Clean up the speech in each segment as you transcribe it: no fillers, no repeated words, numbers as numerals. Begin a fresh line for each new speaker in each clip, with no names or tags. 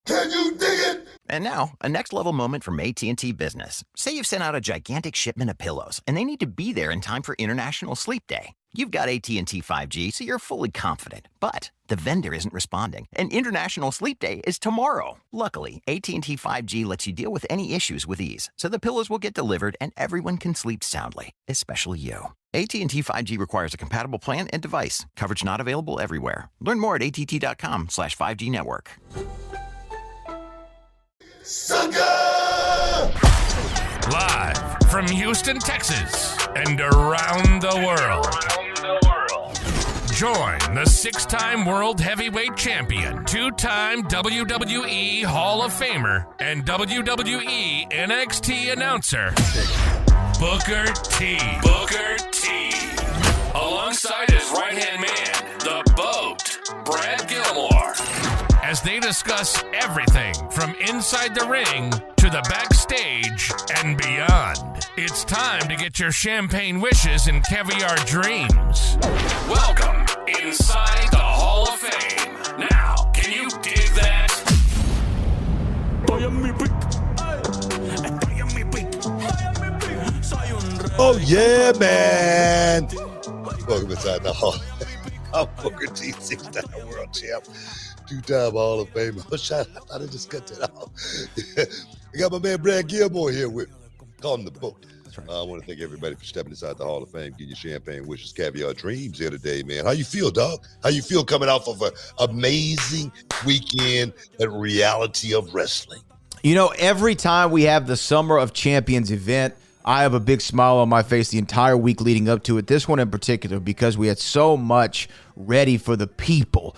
Can you dig it?
And now, a next-level moment from AT&T Business. Say you've sent out a gigantic shipment of pillows, and they need to be there in time for International Sleep Day. You've got AT&T 5G, so you're fully confident. But the vendor isn't responding, and International Sleep Day is tomorrow. Luckily, AT&T 5G lets you deal with any issues with ease, so the pillows will get delivered and everyone can sleep soundly, especially you. AT&T 5G requires a compatible plan and device. Coverage not available everywhere. Learn more at att.com/5G network.
Sucker!
Live from Houston, Texas, and around the world. Join the 6-time World Heavyweight Champion, 2-time WWE Hall of Famer, and WWE NXT announcer, Booker T. Booker T. Alongside his right-hand man, the BOAT, Brad Gilmore, as they discuss everything from inside the ring to the backstage and beyond. It's time to get your champagne wishes and caviar dreams. Welcome inside the Hall of Fame. Now, can you dig that?
Oh, yeah, man. Welcome inside the Hall. I'm Booker T, 6-time world champ, 2-time Hall of Fame. I thought I just cut that off. I got my man Brad Gilmore here with me. Call him the BOAT. Right. I want to thank everybody for stepping inside the Hall of Fame, getting your champagne wishes, caviar dreams here today, man. How you feel, dog? How you feel coming off of an amazing weekend at Reality of Wrestling?
You know, every time we have the Summer of Champions event, I have a big smile on my face the entire week leading up to it. This one in particular, because we had so much ready for the people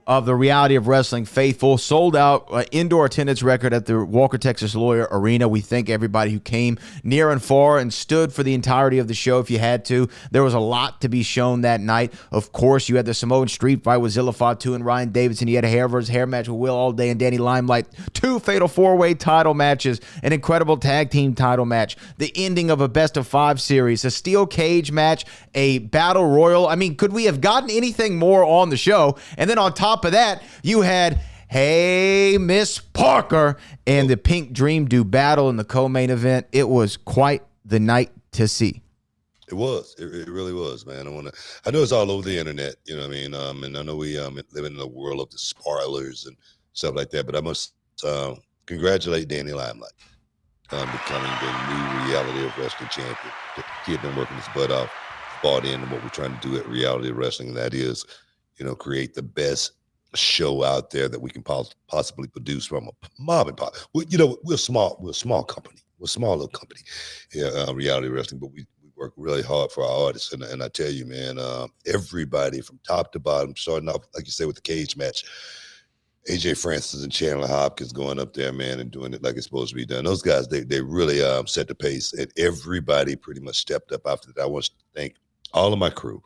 of the Reality of Wrestling faithful. Sold out indoor attendance record at the Walker, Texas Lawyer Arena. We thank everybody who came near and far and stood for the entirety of the show if you had to. There was a lot to be shown that night. Of course, you had the Samoan Street fight with Zilla Fatu and Ryan Davidson. You had a hair versus hair match with Will Allday and Danny Limelight. 2 fatal 4-way title matches. An incredible tag team title match. The ending of a best-of-5 series. A steel cage match. A battle royal. I mean, could we have gotten anything more on the show? And then on top of that, you had Hey Miss Parker and the Pink Dream do battle in the co-main event. It was quite the night to see.
It was. It really was, man. I know it's all over the internet, you know what I mean? And I know we live in the world of the spoilers and stuff like that, but I must congratulate Danny Limelight becoming the new Reality of Wrestling champion. He had been working his butt off, bought into what we're trying to do at Reality of Wrestling, and that is, you know, create the best show out there that we can possibly produce from a mom and pop. We're a small company. We're a small little company, Reality Wrestling, but we work really hard for our artists. And I tell you, man, everybody from top to bottom, starting off, like you said, with the cage match, AJ Francis and Chandler Hopkins going up there, man, and doing it like it's supposed to be done. Those guys, they really set the pace, and everybody pretty much stepped up after that. I want to thank all of my crew,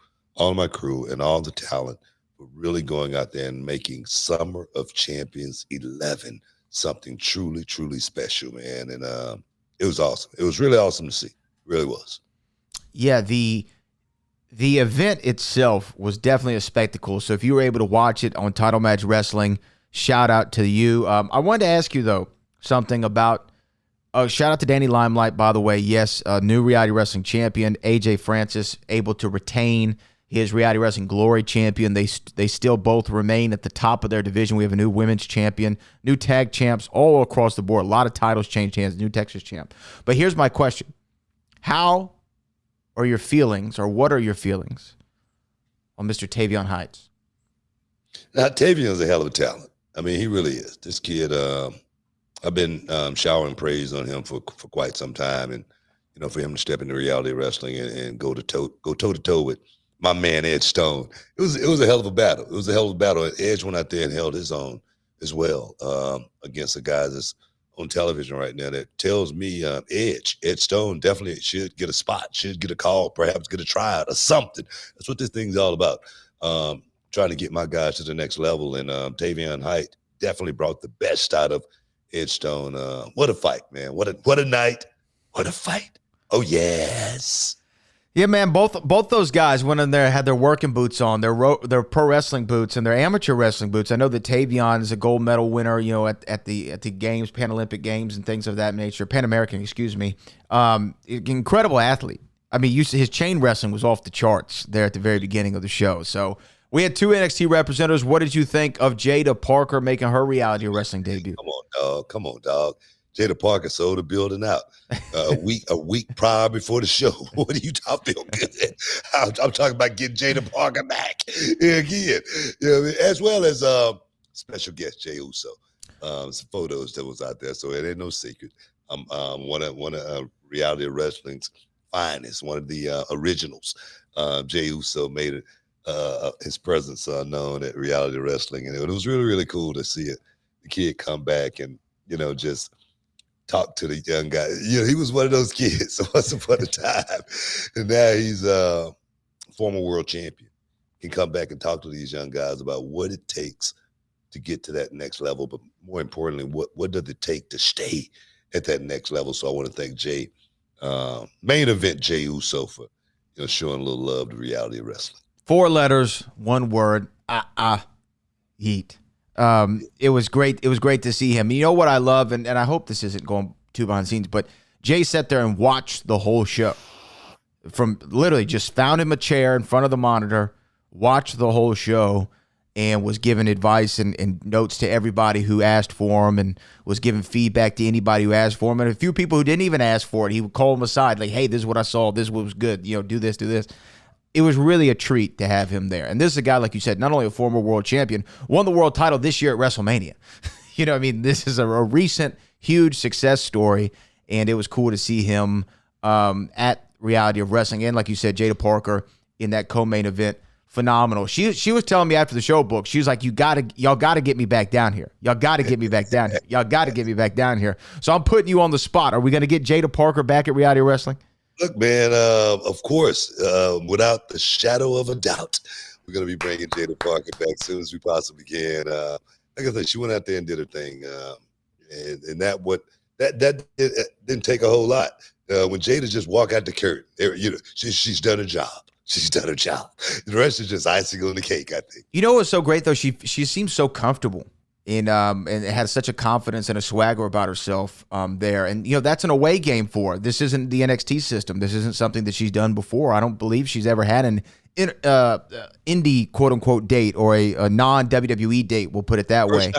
and all the talent for really going out there and making Summer of Champions 11 something truly, truly special, man. And it was awesome. It was really awesome to see. It really was.
Yeah, the event itself was definitely a spectacle. So if you were able to watch it on Title Match Wrestling, shout out to you. I wanted to ask you, though, something about shout out to Danny Limelight, by the way. Yes, new Reality Wrestling champion. AJ Francis able to retain his Reality Wrestling Glory champion. They still both remain at the top of their division. We have a new women's champion, new tag champs all across the board. A lot of titles changed hands, new Texas champ. But here's my question. How are your feelings, or what are your feelings on Mr. Tavion Heights?
Now, Tavion's a hell of a talent. I mean, he really is. This kid, I've been showering praise on him for quite some time. And, you know, for him to step into Reality Wrestling and go toe-to-toe with my man Ed Stone. It was a hell of a battle. It was a hell of a battle. And Edge went out there and held his own as well against a guy that's on television right now that tells me Ed Stone definitely should get a spot, should get a call, perhaps get a tryout or something. That's what this thing's all about. Trying to get my guys to the next level. And Tavion Height definitely brought the best out of Ed Stone. What a fight, man. What a night. What a fight. Oh, yes.
Yeah, man. Both those guys went in there, had their working boots on, their pro wrestling boots and their amateur wrestling boots. I know that Tavion is a gold medal winner, at the games, Pan Olympic games, and things of that nature. Pan American, excuse me. Incredible athlete. I mean, his chain wrestling was off the charts there at the very beginning of the show. So we had two NXT representatives. What did you think of Jada Parker making her reality wrestling debut?
Come on, dog. Jada Parker sold the building out a week prior before the show. What are you talking about? Good. I'm talking about getting Jada Parker back again. As well as special guest Jey Uso. Some photos that was out there, so it ain't no secret. One of reality wrestling's finest, one of the originals. Jey Uso made his presence known at reality wrestling, and it was really, really cool to see the kid come back and just talk to the young guy. He was one of those kids once upon a time, and now he's a former world champion. Can come back and talk to these young guys about what it takes to get to that next level, but more importantly, what does it take to stay at that next level? So I want to thank Jay, main event Jey Uso, for showing a little love to reality wrestling. 4 letters, 1 word. Yeet. It was great. It was great to see him. You know what I love, and I hope this isn't going too behind the scenes, but Jay sat there and watched the whole show. From literally just found him a chair in front of the monitor, watched the whole show, and was giving advice and notes to everybody who asked for him, and was giving feedback to anybody who asked for him. And a few people who didn't even ask for it, he would call them aside, like, hey, this is what I saw. This was good. Do this, do this. It was really a treat to have him there. And this is a guy, like you said, not only a former world champion, won the world title this year at WrestleMania. This is a recent, huge success story, and it was cool to see him at Reality of Wrestling. And like you said, Jada Parker in that co-main event, phenomenal. She was telling me after the show book, she was like, y'all gotta get me back down here. Y'all gotta get me back down here. Y'all gotta get me back down here. So I'm putting you on the spot. Are we gonna get Jada Parker back at Reality of Wrestling? Look, man, of course, without the shadow of a doubt, we're going to be bringing Jada Parker back as soon as we possibly can. Like I said, she went out there and did her thing, and that didn't take a whole lot. When Jada just walk out the curtain, she's done her job. She's done her job. The rest is just icing on the cake, I think.
You know what's so great though? She seems so comfortable. And had such a confidence and a swagger about herself there. And, that's an away game for her. This isn't the NXT system. This isn't something that she's done before. I don't believe she's ever had an indie quote-unquote date or a non-WWE date, we'll put it that way.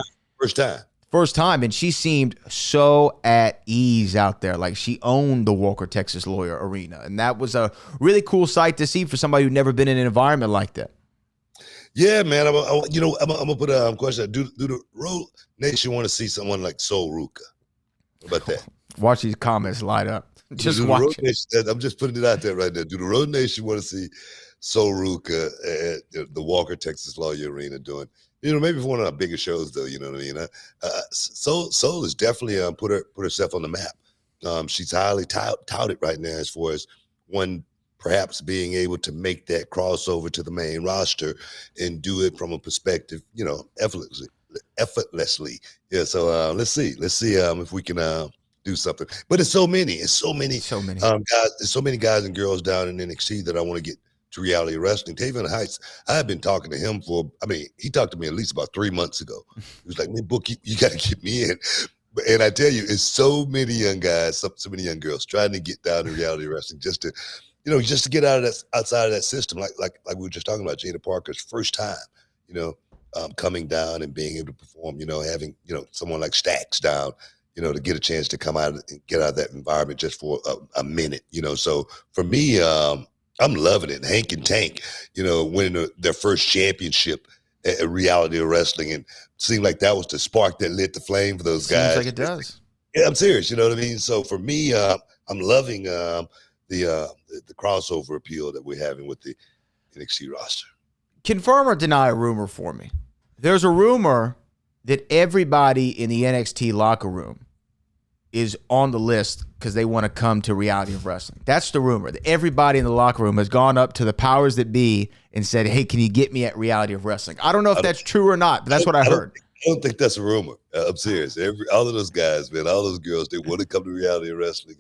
First time. And she seemed so at ease out there. Like she owned the Walker, Texas Lawyer Arena. And that was a really cool sight to see for somebody who'd never been in an environment like that.
Yeah, man. I'm gonna put a question. Do the Road Nation want to see someone like Sol Ruka? What about that?
Watch these comments light up. Just watch it.
I'm just putting it out there right now. Do the Road Nation want to see Sol Ruka at the Walker Texas Lawyer Arena doing? Maybe for one of our bigger shows, though. You know what I mean? Sol is definitely put herself on the map. She's highly touted right now as far as one. Perhaps being able to make that crossover to the main roster and do it from a perspective, effortlessly. Yeah. So let's see if we can do something. But it's so many guys. There's so many guys and girls down in NXT that I want to get to reality wrestling. Tavion Heights, I've been talking to him he talked to me at least about 3 months ago. He was like, man, Book, you got to get me in. And I tell you, it's so many young guys, so many young girls trying to get down to reality wrestling just to get outside of that system, like we were just talking about Jada Parker's first time, coming down and being able to perform, having, someone like Stax down, to get a chance to come out and get out of that environment just for a minute, So for me, I'm loving it. Hank and Tank, winning their first championship at reality of wrestling, and seemed like that was the spark that lit the flame for those guys.
Seems like it does.
Yeah, I'm serious. You know what I mean? So for me, I'm loving the crossover appeal that we're having with the NXT roster.
Confirm or deny a rumor for me. There's a rumor that everybody in the NXT locker room is on the list because they want to come to Reality of Wrestling. That's the rumor. That everybody in the locker room has gone up to the powers that be and said, hey, can you get me at Reality of Wrestling? I don't know if that's true or not, but that's what I heard.
I don't think that's a rumor. I'm serious. All of those guys, man, all those girls, they want to come to Reality of Wrestling.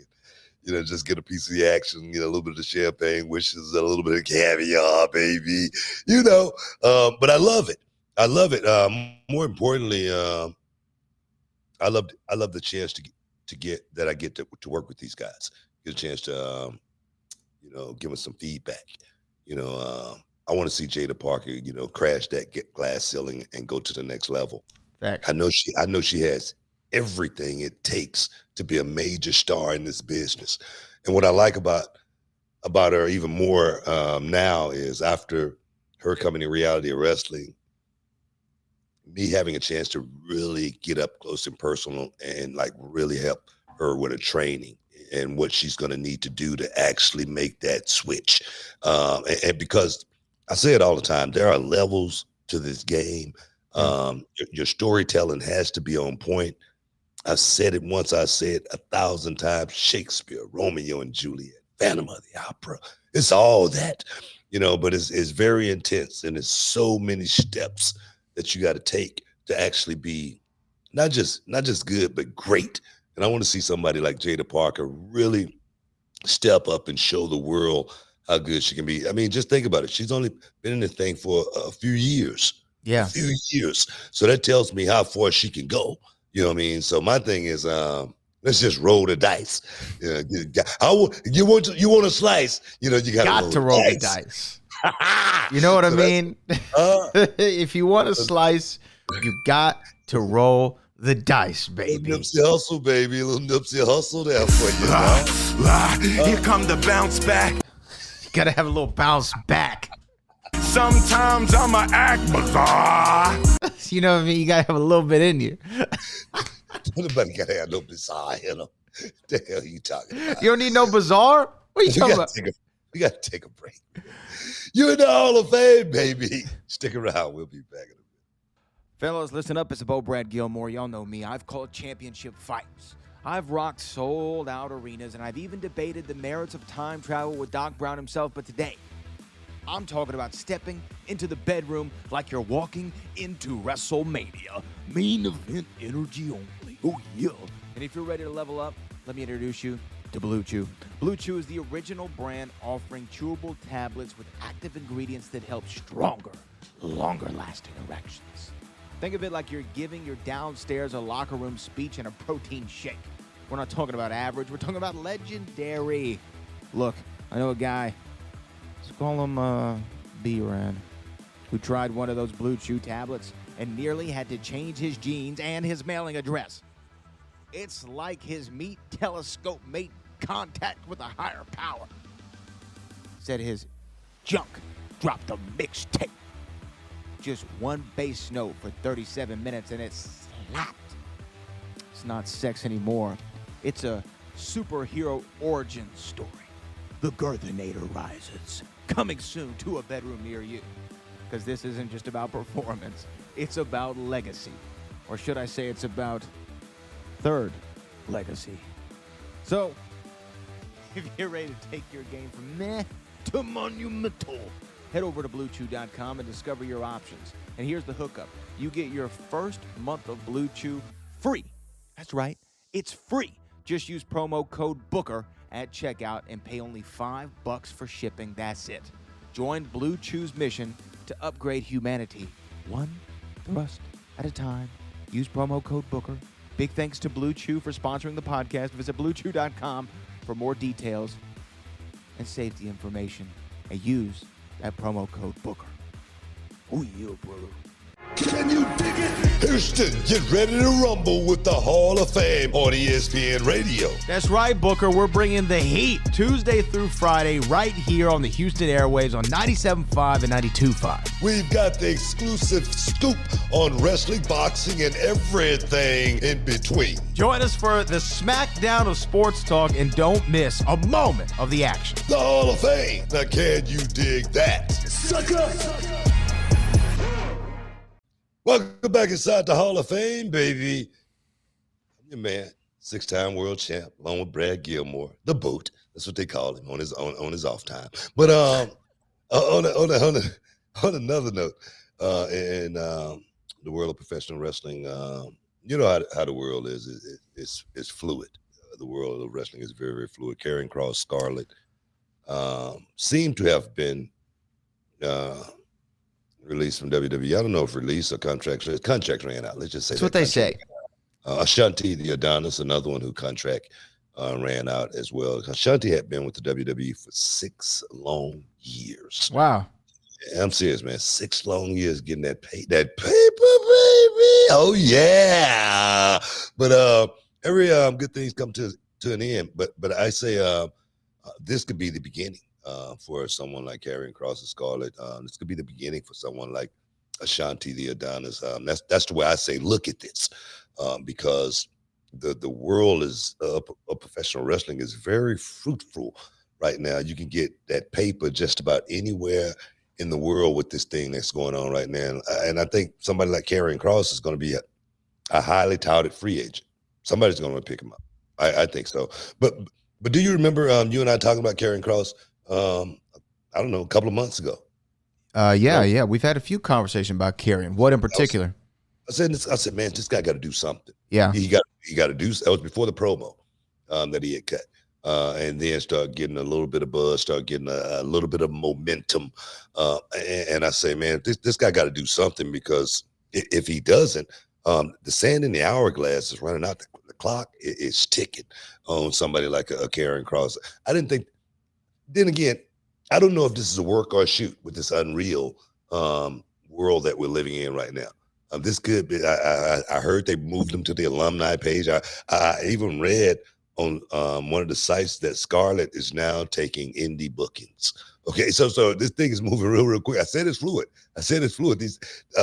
just get a piece of the action, a little bit of the champagne wishes, a little bit of caviar, baby, but I love it. I love it. More importantly, I love the chance I get to work with these guys, get a chance to, give us some feedback. I want to see Jada Parker, crash that glass ceiling and go to the next level.
Facts.
I know she has everything it takes to be a major star in this business. And what I like about her even more now is after her coming in reality of wrestling, me having a chance to really get up close and personal and like really help her with her training and what she's going to need to do to actually make that switch. And because I say it all the time, there are levels to this game. Your storytelling has to be on point. I said it once, I said 1,000 times. Shakespeare, Romeo and Juliet, Phantom of the Opera. It's all that, but it's very intense, and it's so many steps that you got to take to actually be not just good, but great. And I want to see somebody like Jada Parker really step up and show the world how good she can be. I mean, just think about it. She's only been in the thing for a few years.
Yeah.
A few years. So that tells me how far she can go. You know what I mean? So my thing is, let's just roll the dice. You want a slice? You got
to roll the dice. You know what I mean? If you want a slice, you got to roll the dice, baby.
Little Nipsey Hustle, baby. Little Nipsey Hustle there for you.
Here come the bounce back.
You gotta have a little bounce back.
Sometimes I'ma act bizarre.
You know what I mean? You gotta have a little bit in you.
Nobody gotta have no bizarre in them. The hell are you talking about?
You don't need no bizarre? What are you talking about?
We gotta take a break. You're in the Hall of Fame, baby. Stick around. We'll be back in a minute.
Fellas, listen up. It's about Brad Gilmore. Y'all know me. I've called championship fights. I've rocked sold-out arenas, and I've even debated the merits of time travel with Doc Brown himself. But today, I'm talking about stepping into the bedroom like you're walking into WrestleMania. Main event energy only. Oh, yeah. And if you're ready to level up, let me introduce you to Blue Chew. Blue Chew is the original brand offering chewable tablets with active ingredients that help stronger, longer-lasting erections. Think of it like you're giving your downstairs a locker room speech and a protein shake. We're not talking about average. We're talking about legendary. Look, I know a guy, let's call him B-Ran, who tried one of those Blue Chew tablets and nearly had to change his jeans and his mailing address. It's like his meat telescope made contact with a higher power. Said his junk dropped a mixtape. Just one bass note for 37 minutes and it slapped. It's not sex anymore. It's a superhero origin story. The Girthinator rises. Coming soon to a bedroom near you. Because this isn't just about performance. It's about legacy. Or should I say it's about third legacy. So, if you're ready to take your game from meh to monumental, head over to BlueChew.com and discover your options. And here's the hookup. You get your first month of Blue Chew free. That's right. It's free. Just use promo code BOOKER at checkout and pay only $5 for shipping. That's it. Join Blue Chew's mission to upgrade humanity one thrust at a time. Use promo code BOOKER. Big thanks to Blue Chew for sponsoring the podcast. Visit BlueChew.com for more details and safety information. And use that promo code BOOKER. Oh, yeah, brother.
Can you dig it? Houston, get ready to rumble with the Hall of Fame on ESPN Radio.
That's right, Booker. We're bringing the heat Tuesday through Friday right here on the Houston airwaves on 97.5 and 92.5.
We've got the exclusive scoop on wrestling, boxing, and everything in between.
Join us for the smackdown of sports talk and don't miss a moment of the action.
The Hall of Fame. Now, can you dig that? Sucker! Welcome back inside the Hall of Fame, baby. I'm your man, 6-time world champ, along with Brad Gilmore, the Boot. That's what they call him on his off time. But on another note, in the world of professional wrestling, you know how the world is. It's fluid. the world of wrestling is very, very fluid. Karrion Kross, Scarlett seem to have been released from WWE. I don't know if release or contracts ran out. Let's just say
That's what they say.
Ashanti, the Adonis, another one who contract ran out as well. Ashanti had been with the WWE for 6 long years.
Wow.
Yeah, I'm serious, man. 6 long years getting that paper, baby. Oh yeah. But every good things come to an end. But I say this could be the beginning for someone like Karrion Kross and Scarlett. This could be the beginning for someone like Ashanti, the Adonis. That's the way I say look at this, because the world is of professional wrestling is very fruitful right now. You can get that paper just about anywhere in the world with this thing that's going on right now. And I think somebody like Karrion Kross is going to be a highly touted free agent. Somebody's going to pick him up. I think so. But do you remember you and I talking about Karrion Kross? I don't know, a couple of months ago.
Yeah. We've had a few conversations about Karrion. What in particular?
I said, man, this guy got to do something.
Yeah.
He got to do. That was before the promo that he had cut. And then start getting a little bit of buzz, start getting a little bit of momentum. And I say, man, this guy got to do something, because if he doesn't, the sand in the hourglass is running out. The clock is ticking on somebody like a Karrion Kross. I didn't think. Then again, I don't know if this is a work or a shoot with this unreal world that we're living in right now. This could be. I heard they moved him to the alumni page. I even read on one of the sites that Scarlett is now taking indie bookings. Okay, so this thing is moving real quick. I said it's fluid. These,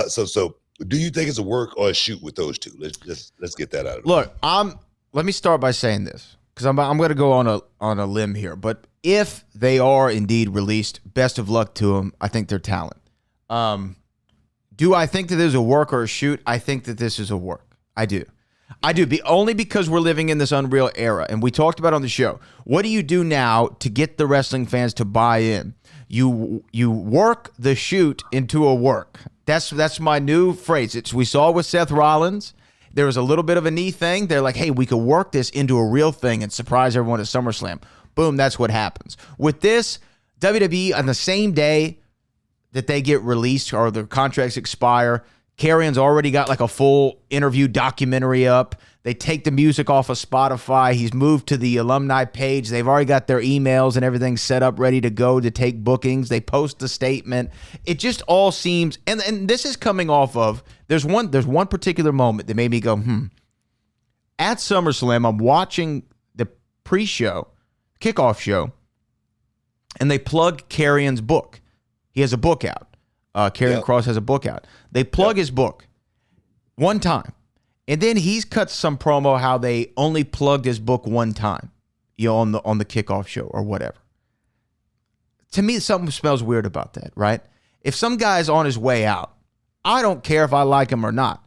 so do you think it's a work or a shoot with those two? Let's get that out of the way.
Look, let me start by saying this, because I'm going to go on a limb here. But if they are indeed released, best of luck to them. I think they're talent. Do I think that there's a work or a shoot? I think that this is a work. I do. Only because we're living in this unreal era. And we talked about on the show, what do you do now to get the wrestling fans to buy in? You work the shoot into a work. That's my new phrase. We saw it with Seth Rollins. There was a little bit of a knee thing. They're like, hey, we could work this into a real thing and surprise everyone at SummerSlam. Boom, that's what happens. With this, WWE, on the same day that they get released or their contracts expire, Karrion's already got like a full interview documentary up. They take the music off of Spotify. He's moved to the alumni page. They've already got their emails and everything set up, ready to go to take bookings. They post the statement. It just all seems, and this is coming off of, there's one particular moment that made me go, At SummerSlam, I'm watching the pre-show, kickoff show, and they plug Karrion's book. He has a book out. Karrion Kross has a book out. They plug his book one time, and then he's cut some promo how they only plugged his book one time, on the kickoff show or whatever. To me, something smells weird about that, right? If some guy's on his way out, I don't care if I like him or not.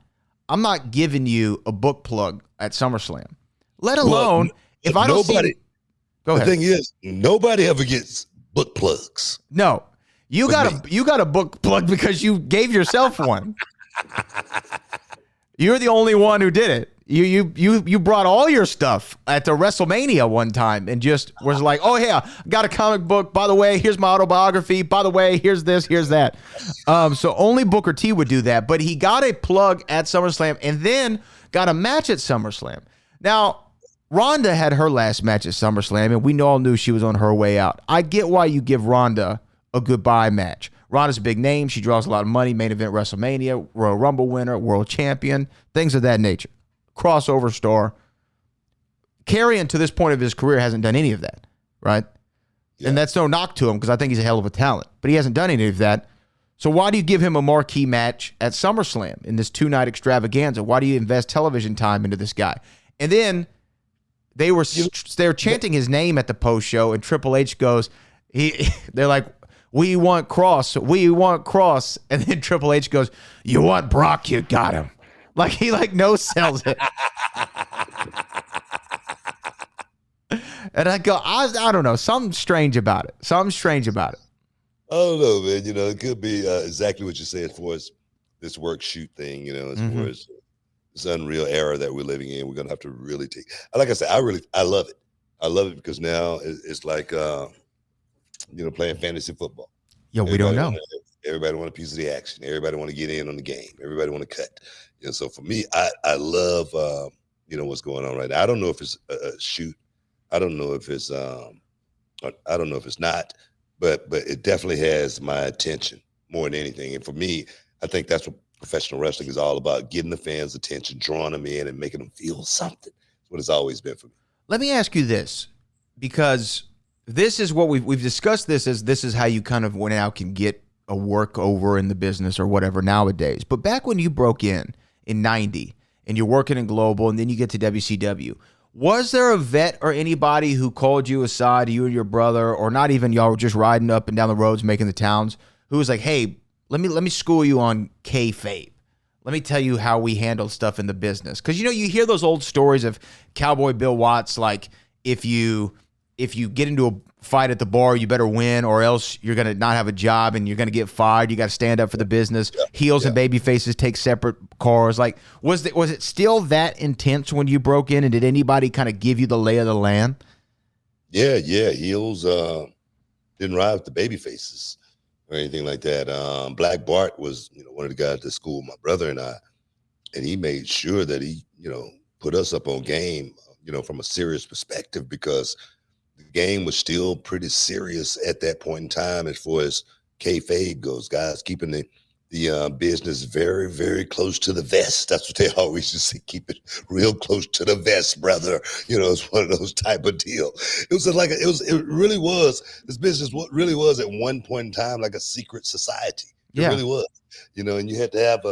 I'm not giving you a book plug at SummerSlam. Let alone if I don't see. Go ahead.
The thing is, nobody ever gets book plugs.
No. You got a book plug because you gave yourself one. You're the only one who did it. You brought all your stuff at the WrestleMania one time and just was like, oh yeah, I got a comic book. By the way, here's my autobiography. By the way, here's this, here's that. So only Booker T would do that, but he got a plug at SummerSlam and then got a match at SummerSlam. Now, Ronda had her last match at SummerSlam, and we all knew she was on her way out. I get why you give Ronda a goodbye match. Ronda's a big name. She draws a lot of money. Main event WrestleMania, Royal Rumble winner, world champion, things of that nature. Crossover star. Karrion, to this point of his career, hasn't done any of that, right? Yeah. And that's no knock to him because I think he's a hell of a talent. But he hasn't done any of that. So why do you give him a marquee match at SummerSlam in this 2-night extravaganza? Why do you invest television time into this guy? And then they were chanting his name at the post show, and Triple H goes, they're like, we want Cross. And then Triple H goes, you want Brock, you got him. Like he no sells it. And I go, I don't know, something strange about it.
I don't know, man. It could be exactly what you said as far as this work shoot thing, as far as this unreal era that we're living in. We're gonna have to really take. Like I said, I love it. I love it because now it's like playing fantasy football.
Yo, we don't know.
Everybody want a piece of the action. Everybody want to get in on the game. Everybody want to cut. So for me, I love what's going on right now. I don't know if it's a shoot. I don't know if it's I don't know if it's not, but it definitely has my attention more than anything. And for me, I think that's what professional wrestling is all about: getting the fans' attention, drawing them in, and making them feel something. That's what it's always been for me.
Let me ask you this, because this is what we've discussed. This is how you kind of went out can get a work over in the business or whatever nowadays. But back when you broke in 90 and you're working in global and then you get to WCW, was there a vet or anybody who called you aside, you and your brother, or not even y'all were just riding up and down the roads making the towns, who was like, hey, let me school you on kayfabe. Let me tell you how we handle stuff in the business. Because, you hear those old stories of Cowboy Bill Watts, like if you get into a fight at the bar, you better win or else you're going to not have a job and you're going to get fired. You got to stand up for the business. Yeah. Heels and baby faces take separate cars. Like, was it still that intense when you broke in, and did anybody kind of give you the lay of the land?
Yeah. Heels didn't ride with the baby faces or anything like that. Black Bart was, one of the guys that schooled my brother and I, and he made sure that he, put us up on game, from a serious perspective, because the game was still pretty serious at that point in time as far as kayfabe goes. Guys keeping the business very, very close to the vest. That's what they always just say, keep it real close to the vest, brother. It's one of those type of deal. It really was, this business what really was at one point in time like a secret society. It really was. And you had to have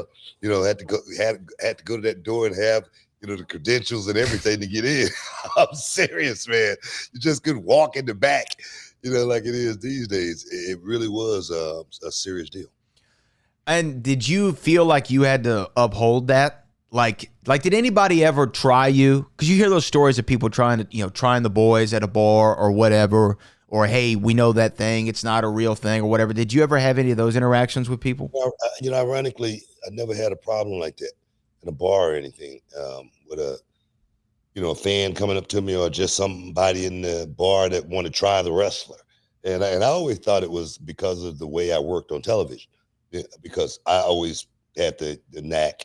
had to go to that door and have the credentials and everything to get in. I'm serious, man. You just couldn't walk in the back, like it is these days. It really was a serious deal.
And did you feel like you had to uphold that? Like did anybody ever try you? Because you hear those stories of people trying the boys at a bar or whatever, or, hey, we know that thing, it's not a real thing or whatever. Did you ever have any of those interactions with people?
Well, ironically, I never had a problem like that in a bar or anything, with a fan coming up to me or just somebody in the bar that want to try the wrestler. And I always thought it was because of the way I worked on television, because I always had the knack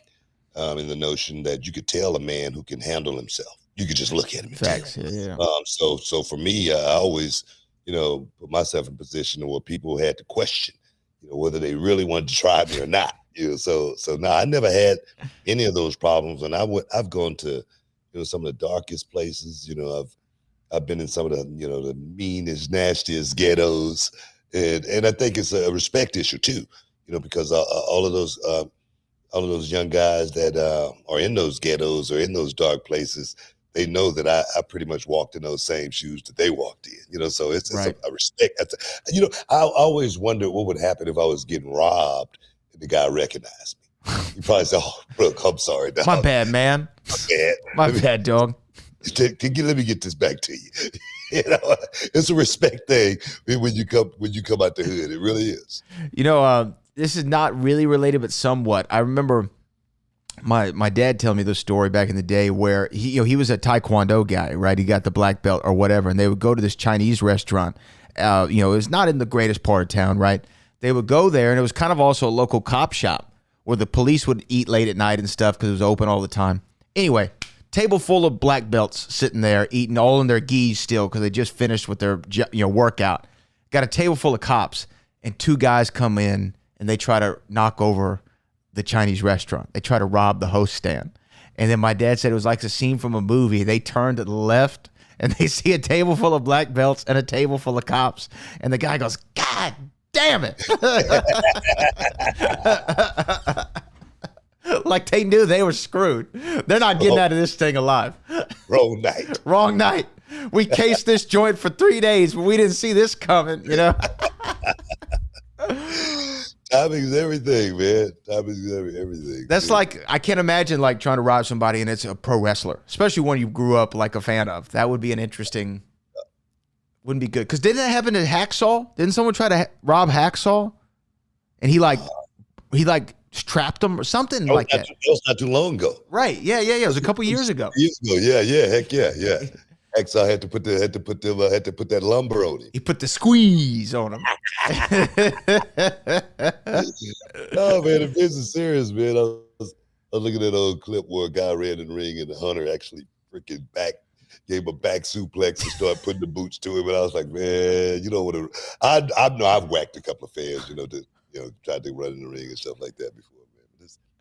and the notion that you could tell a man who can handle himself. You could just look at him.
Facts, yeah.
So for me, I always, put myself in a position where people had to question, whether they really wanted to try me or not. So no, I never had any of those problems, and I've gone to, some of the darkest places. I've been in some of the, the meanest, nastiest ghettos, and I think it's a respect issue too, because all of those young guys that are in those ghettos or in those dark places, they know that I pretty much walked in those same shoes that they walked in, so it's
right.
a respect. I always wondered what would happen if I was getting robbed and the guy recognized me. He probably said, "Oh, look, I'm sorry, dog.
My bad, man. My bad, dog.
Let me get this back to you." It's a respect thing when you come out the hood. It really is.
This is not really related, but somewhat. I remember my dad telling me this story back in the day where he was a Taekwondo guy, right? He got the black belt or whatever, and they would go to this Chinese restaurant. It was not in the greatest part of town, right? They would go there, and it was kind of also a local cop shop where the police would eat late at night and stuff because it was open all the time. Anyway, table full of black belts sitting there eating all in their gis still because they just finished with their workout. Got a table full of cops, and two guys come in and they try to knock over the Chinese restaurant. They try to rob the host stand. And then my dad said it was like a scene from a movie. They turn to the left and they see a table full of black belts and a table full of cops. And the guy goes, "God damn it." Like they knew they were screwed. They're not getting out of this thing alive.
Wrong night.
Wrong night. We cased this joint for 3 days, but we didn't see this coming,
Timing's everything, man. Timing's everything.
That's like, I can't imagine like trying to rob somebody and it's a pro wrestler, especially one you grew up like a fan of. That would be an interesting, wouldn't be good. Because didn't that happen to Hacksaw? Didn't someone try to rob Hacksaw? And he just trapped him or something
That was
like that.
that was not too long ago.
Right. Yeah. It was a couple years ago.
Years ago. Yeah. Heck yeah. Hacksaw had to put that lumber on him.
He put the squeeze on him.
Oh man, the business is serious, man. I was looking at an old clip where a guy ran in the ring and the hunter actually freaking gave a back suplex and started putting the boots to him. And I was like, man, you don't want to. I know I've whacked a couple of fans, tried to run in the ring and stuff like that before, man.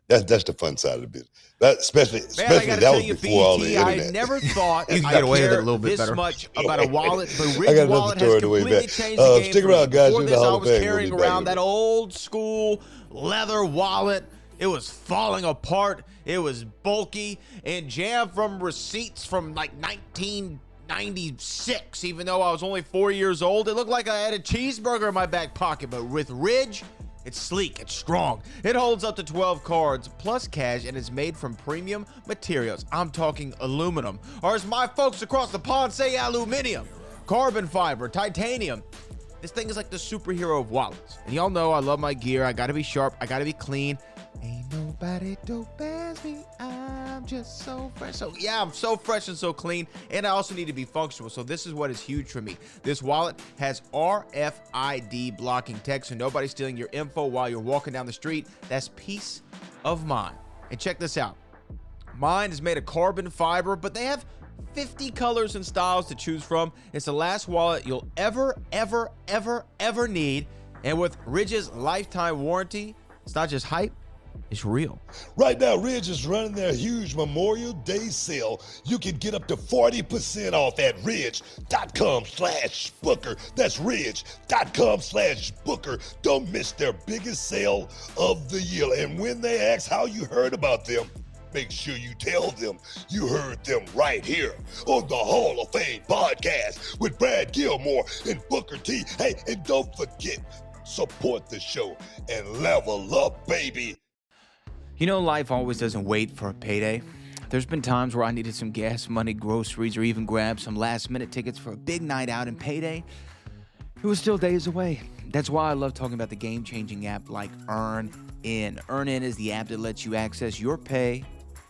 That's the fun side of the business. Especially that was before all the internet.
I never thought
You can get away with it a little bit
this
better.
much about a wallet, but
I got
Ridge
another
wallet
story
has
on the way
completely
back.
changed the game.
Stick
for me.
around, guys.
Before
You're in
this,
the
I
Hall of
was
Fame. We'll
carrying
be back
around
in a
that
minute.
old school leather wallet. It was falling apart. It was bulky and jammed from receipts from like 1996. Even though I was only 4 years old, it looked like I had a cheeseburger in my back pocket. But with Ridge, it's sleek, it's strong. It holds up to 12 cards plus cash and is made from premium materials. I'm talking aluminum, or as my folks across the pond say, aluminium, carbon fiber, titanium. This thing is like the superhero of wallets. And y'all know I love my gear. I gotta be sharp, I gotta be clean. Ain't nobody dope as me. I'm just so fresh. So yeah, I'm so fresh and so clean. And I also need to be functional. So this is what is huge for me. This wallet has RFID blocking tech, so nobody's stealing your info while you're walking down the street. That's peace of mind. And check this out. Mine is made of carbon fiber, but they have 50 colors and styles to choose from. It's the last wallet you'll ever need. And with Ridge's lifetime warranty, it's not just hype, it's real.
Right now, Ridge is running their huge Memorial Day sale. You can get up to 40% off at ridge.com/booker. That's ridge.com/booker. Don't miss their biggest sale of the year. And when they ask how you heard about them, make sure you tell them you heard them right here on the Hall of Fame podcast with Brad Gilmore and Booker T. Hey, and don't forget, support the show and level up, baby.
You know, life always doesn't wait for a payday. There's been times where I needed some gas money, groceries, or even grab some last-minute tickets for a big night out, and payday, it was still days away. That's why I love talking about the game-changing app like EarnIn. EarnIn is the app that lets you access your pay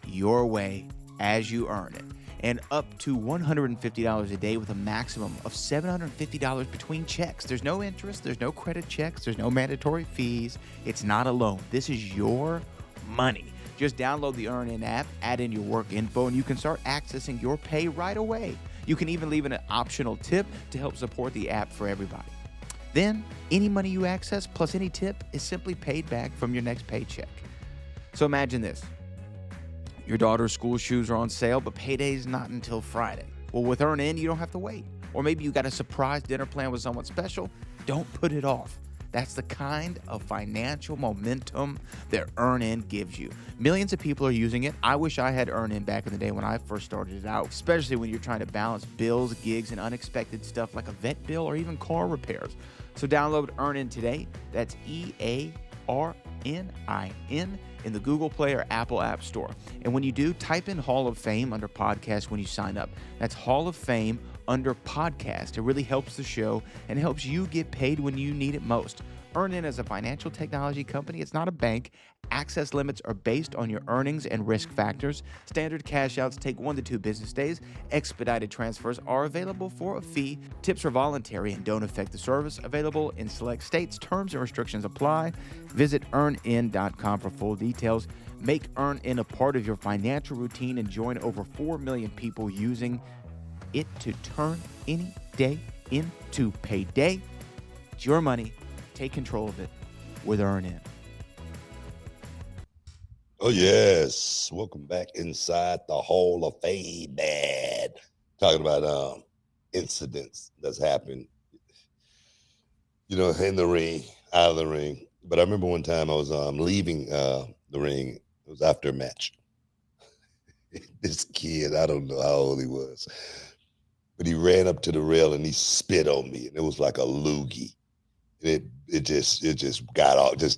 your way as you earn it, and up to $150 a day with a maximum of $750 between checks. There's no interest, there's no credit checks, there's no mandatory fees. It's not a loan. This is your money. Just download the EarnIn app, add in your work info, and you can start accessing your pay right away. You can even leave an optional tip to help support the app for everybody. Then, any money you access plus any tip is simply paid back from your next paycheck. So imagine this. Your daughter's school shoes are on sale, but payday's not until Friday. Well, with EarnIn, you don't have to wait. Or maybe you got a surprise dinner plan with someone special. Don't put it off. That's the kind of financial momentum that EarnIn gives you. Millions of people are using it. I wish I had EarnIn back in the day when I first started it out, especially when you're trying to balance bills, gigs, and unexpected stuff like a vet bill or even car repairs. So download EarnIn today. That's EARNIN in the Google Play or Apple App Store. And when you do, type in Hall of Fame under podcast when you sign up. That's Hall of Fame under podcast. It really helps the show and helps you get paid when you need it most. EarnIn is a financial technology company. It's not a bank. Access limits are based on your earnings and risk factors. Standard cash outs take 1 to 2 business days. Expedited transfers are available for a fee. Tips are voluntary and don't affect the service. Available in select states. Terms and restrictions apply. Visit earnin.com for full details. Make EarnIn a part of your financial routine and join over 4 million people using it to turn any day into payday. It's your money. Take control of it with EarnIn.
Oh, yes. Welcome back inside the Hall of Fame, man. Talking about incidents that's happened, in the ring, out of the ring. But I remember one time I was leaving the ring. It was after a match. This kid, I don't know how old he was, but he ran up to the rail and he spit on me, and it was like a loogie. It just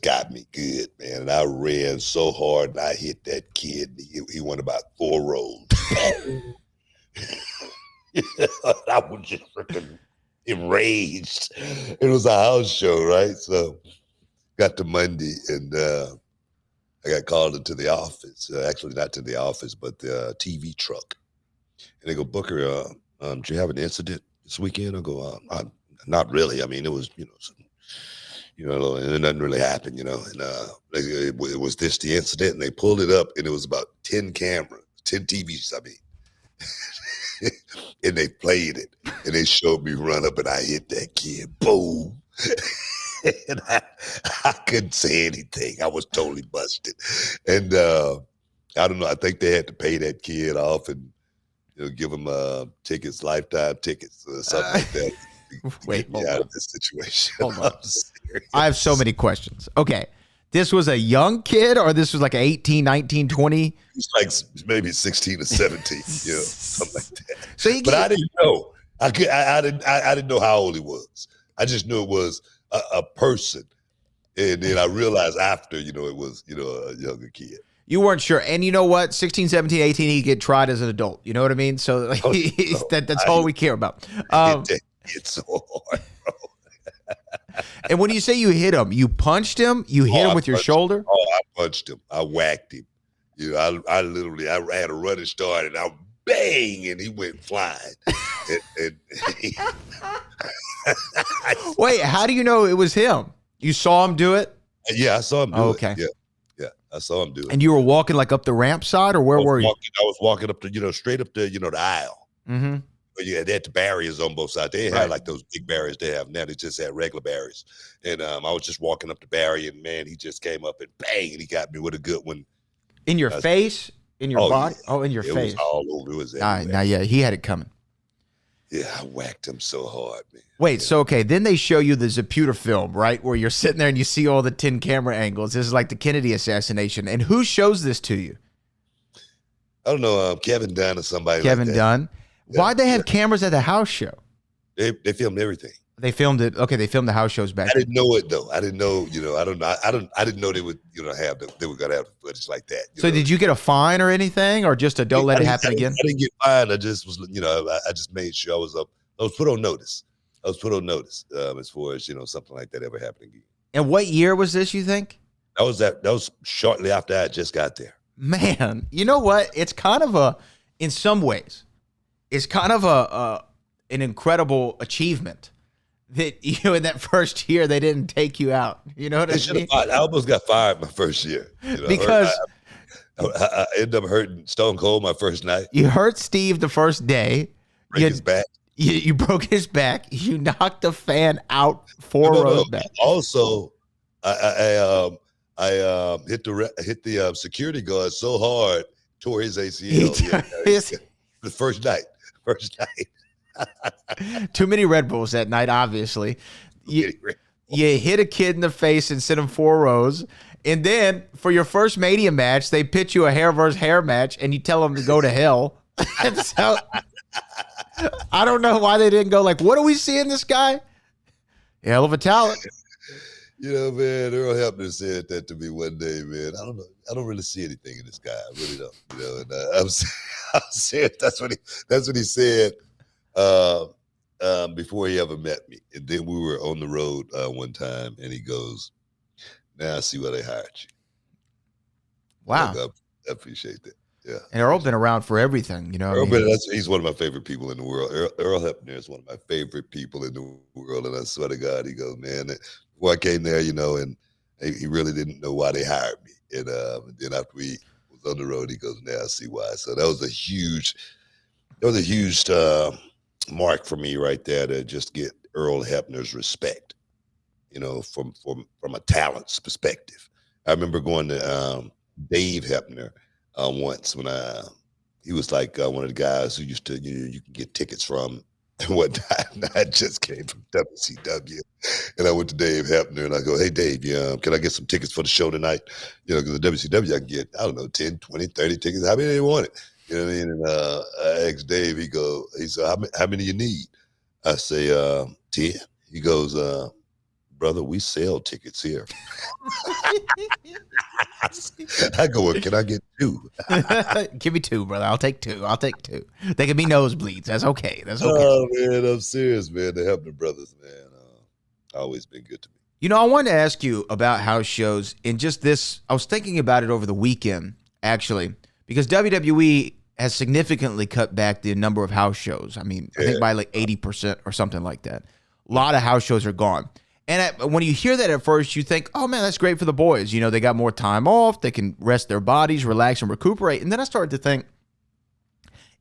got me good, man. And I ran so hard and I hit that kid. He went about 4 rows. I was just freaking enraged. It was a house show, right? So got to Monday and I got called into the office, actually not to the office, but the TV truck. And they go, Booker, did you have an incident this weekend? I go, not really. I mean, it was, and nothing really happened, and it was this the incident, and they pulled it up, and it was about 10 cameras, 10 TVs, I mean. And they played it, and they showed me run up, and I hit that kid, boom. And I couldn't say anything. I was totally busted. And I don't know, I think they had to pay that kid off and give him tickets, lifetime tickets, or something like that.
Wait,
get me out of this situation.
Hold on. I have so many questions. Okay. This was a young kid, or this was like 18, 19, 20?
He's like maybe 16 or 17, something like that.
So
but I didn't know. I didn't know how old he was. I just knew it was a person. And then I realized after, it was, a younger kid.
You weren't sure. And you know what? 16, 17, 18, he get tried as an adult. You know what I mean? So that's all we care about.
It's so hard, bro.
And when you say you hit him, you punched him? You hit him with your shoulder?
I punched him. I whacked him. I literally had a running start, and I bang, and he went flying.
Wait, how do you know it was him? You saw him do it?
Yeah, I saw him do
okay.
it. Yeah, I saw him do it.
And you were walking like up the ramp side, or where were you?
I was walking up the, straight up the, the aisle.
Mm-hmm.
Yeah, they had the barriers on both sides. They had like those big barriers they have now. They just had regular barriers. And I was just walking up the barrier, and man, he just came up and bang, and he got me with a good one.
In your face? In your body?
Yeah.
Oh, in your
it
face.
It was all over. It was
Nah, yeah, he had it coming.
Yeah, I whacked him so hard, man.
Wait, so okay, then they show you the Zaputa film, right? Where you're sitting there and you see all the 10 camera angles. This is like the Kennedy assassination. And who shows this to you?
I don't know, Kevin Dunn or somebody
Kevin
like that.
Dunn. Yeah, why'd they have cameras at the house show?
They filmed everything.
They filmed it. Okay, they filmed the house shows back.
I didn't know it though. I didn't know. I didn't know they would. They were gonna have footage like that.
So did you get a fine or anything, or just a don't let it happen again?
I didn't get fined. I just was. I just made sure I was up. I was put on notice. As far as something like that ever happened again.
And what year was this? You think?
That was shortly after I just got there.
Man, you know what? It's kind of in some ways, it's kind of an incredible achievement that in that first year they didn't take you out. You know what I mean?
I almost got fired my first year
because
I ended up hurting Stone Cold my first night.
You hurt Steve the first day.
Break his back.
You broke his back. You knocked the fan out 4 rows back.
Also, I hit the security guard so hard, tore his ACL. The first night.
Too many Red Bulls that night, obviously. You hit a kid in the face and sent him 4 rows. And then for your first Mania match, they pitch you a hair versus hair match, and you tell them to go to hell. So I don't know why they didn't go like, what do we see in this guy? Hell of a talent.
Man, Earl Hebner said that to me one day, man. I don't know. I don't really see anything in this guy. I really don't. And I'm saying that's what he said before he ever met me. And then we were on the road one time, and he goes, "Now I see why they hired you."
Wow.
I appreciate that. Yeah.
And Earl's been around for everything,
Earl, he's one of my favorite people in the world. Earl Hebner is one of my favorite people in the world. And I swear to God, he goes, man, before I came there, and he really didn't know why they hired me. And then after we was on the road, he goes, now I see why. So that was a huge mark for me right there to just get Earl Hebner's respect, from a talent's perspective. I remember going to Dave Hebner once when he was like one of the guys who used to, you can get tickets from. And one time I just came from WCW, and I went to Dave Hebner, and I go, hey, Dave, can I get some tickets for the show tonight? Because the WCW, I can get, I don't know, 10, 20, 30 tickets. How many they wanted? You know what I mean? And I asked Dave, he said, how many you need? I say, 10. He goes, brother, we sell tickets here. I go, well, can I get 2?
Give me 2, brother. I'll take 2. They can be nosebleeds. That's okay.
Oh, man, I'm serious, man. The Hebner brothers, man, always been good to me.
You know, I wanted to ask you about house shows and just this. I was thinking about it over the weekend, actually, because WWE has significantly cut back the number of house shows. I mean, I think by like 80% or something like that. A lot of house shows are gone. And when you hear that at first, you think, oh, man, that's great for the boys. You know, they got more time off. They can rest their bodies, relax, and recuperate. And then I started to think,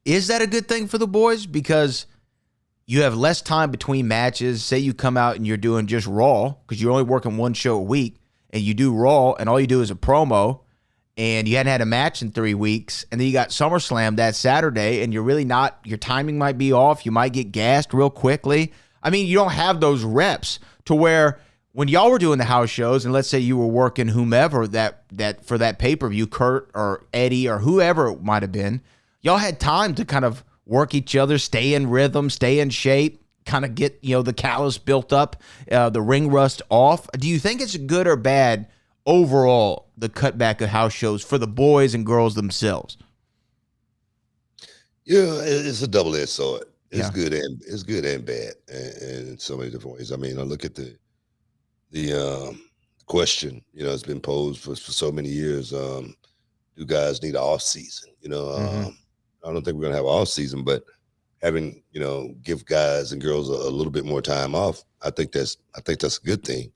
is that a good thing for the boys? Because you have less time between matches. Say you come out and you're doing just Raw because you're only working one show a week, and you do Raw and all you do is a promo, and you hadn't had a match in 3 weeks, and then you got SummerSlam that Saturday, and you're really not, your timing might be off. You might get gassed real quickly. I mean, you don't have those reps to where when y'all were doing the house shows, and let's say you were working whomever that for that pay-per-view, Kurt or Eddie or whoever it might have been, y'all had time to kind of work each other, stay in rhythm, stay in shape, kind of get, the callus built up, the ring rust off. Do you think it's good or bad overall, the cutback of house shows for the boys and girls themselves?
Yeah, it's a double-edged sword. It's
Yeah.
good and bad, and in so many different ways. I mean, I look at the question. It's been posed for so many years. Do guys need an off season? I don't think we're gonna have an off season, but having give guys and girls a little bit more time off, I think that's a good thing.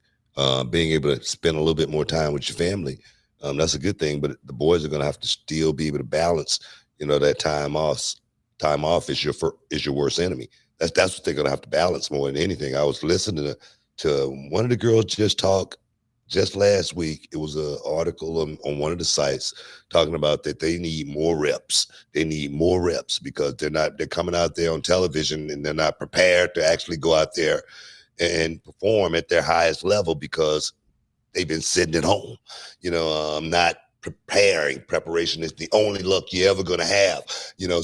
Being able to spend a little bit more time with your family, that's a good thing. But the boys are gonna have to still be able to balance. That time off. Time off is your worst enemy. That's what they're gonna have to balance more than anything. I was listening to one of the girls just talk just last week. It was an article on one of the sites talking about that they need more reps. They need more reps because they're coming out there on television and they're not prepared to actually go out there and perform at their highest level because they've been sitting at home. Not preparing. Preparation is the only luck you're ever going to have.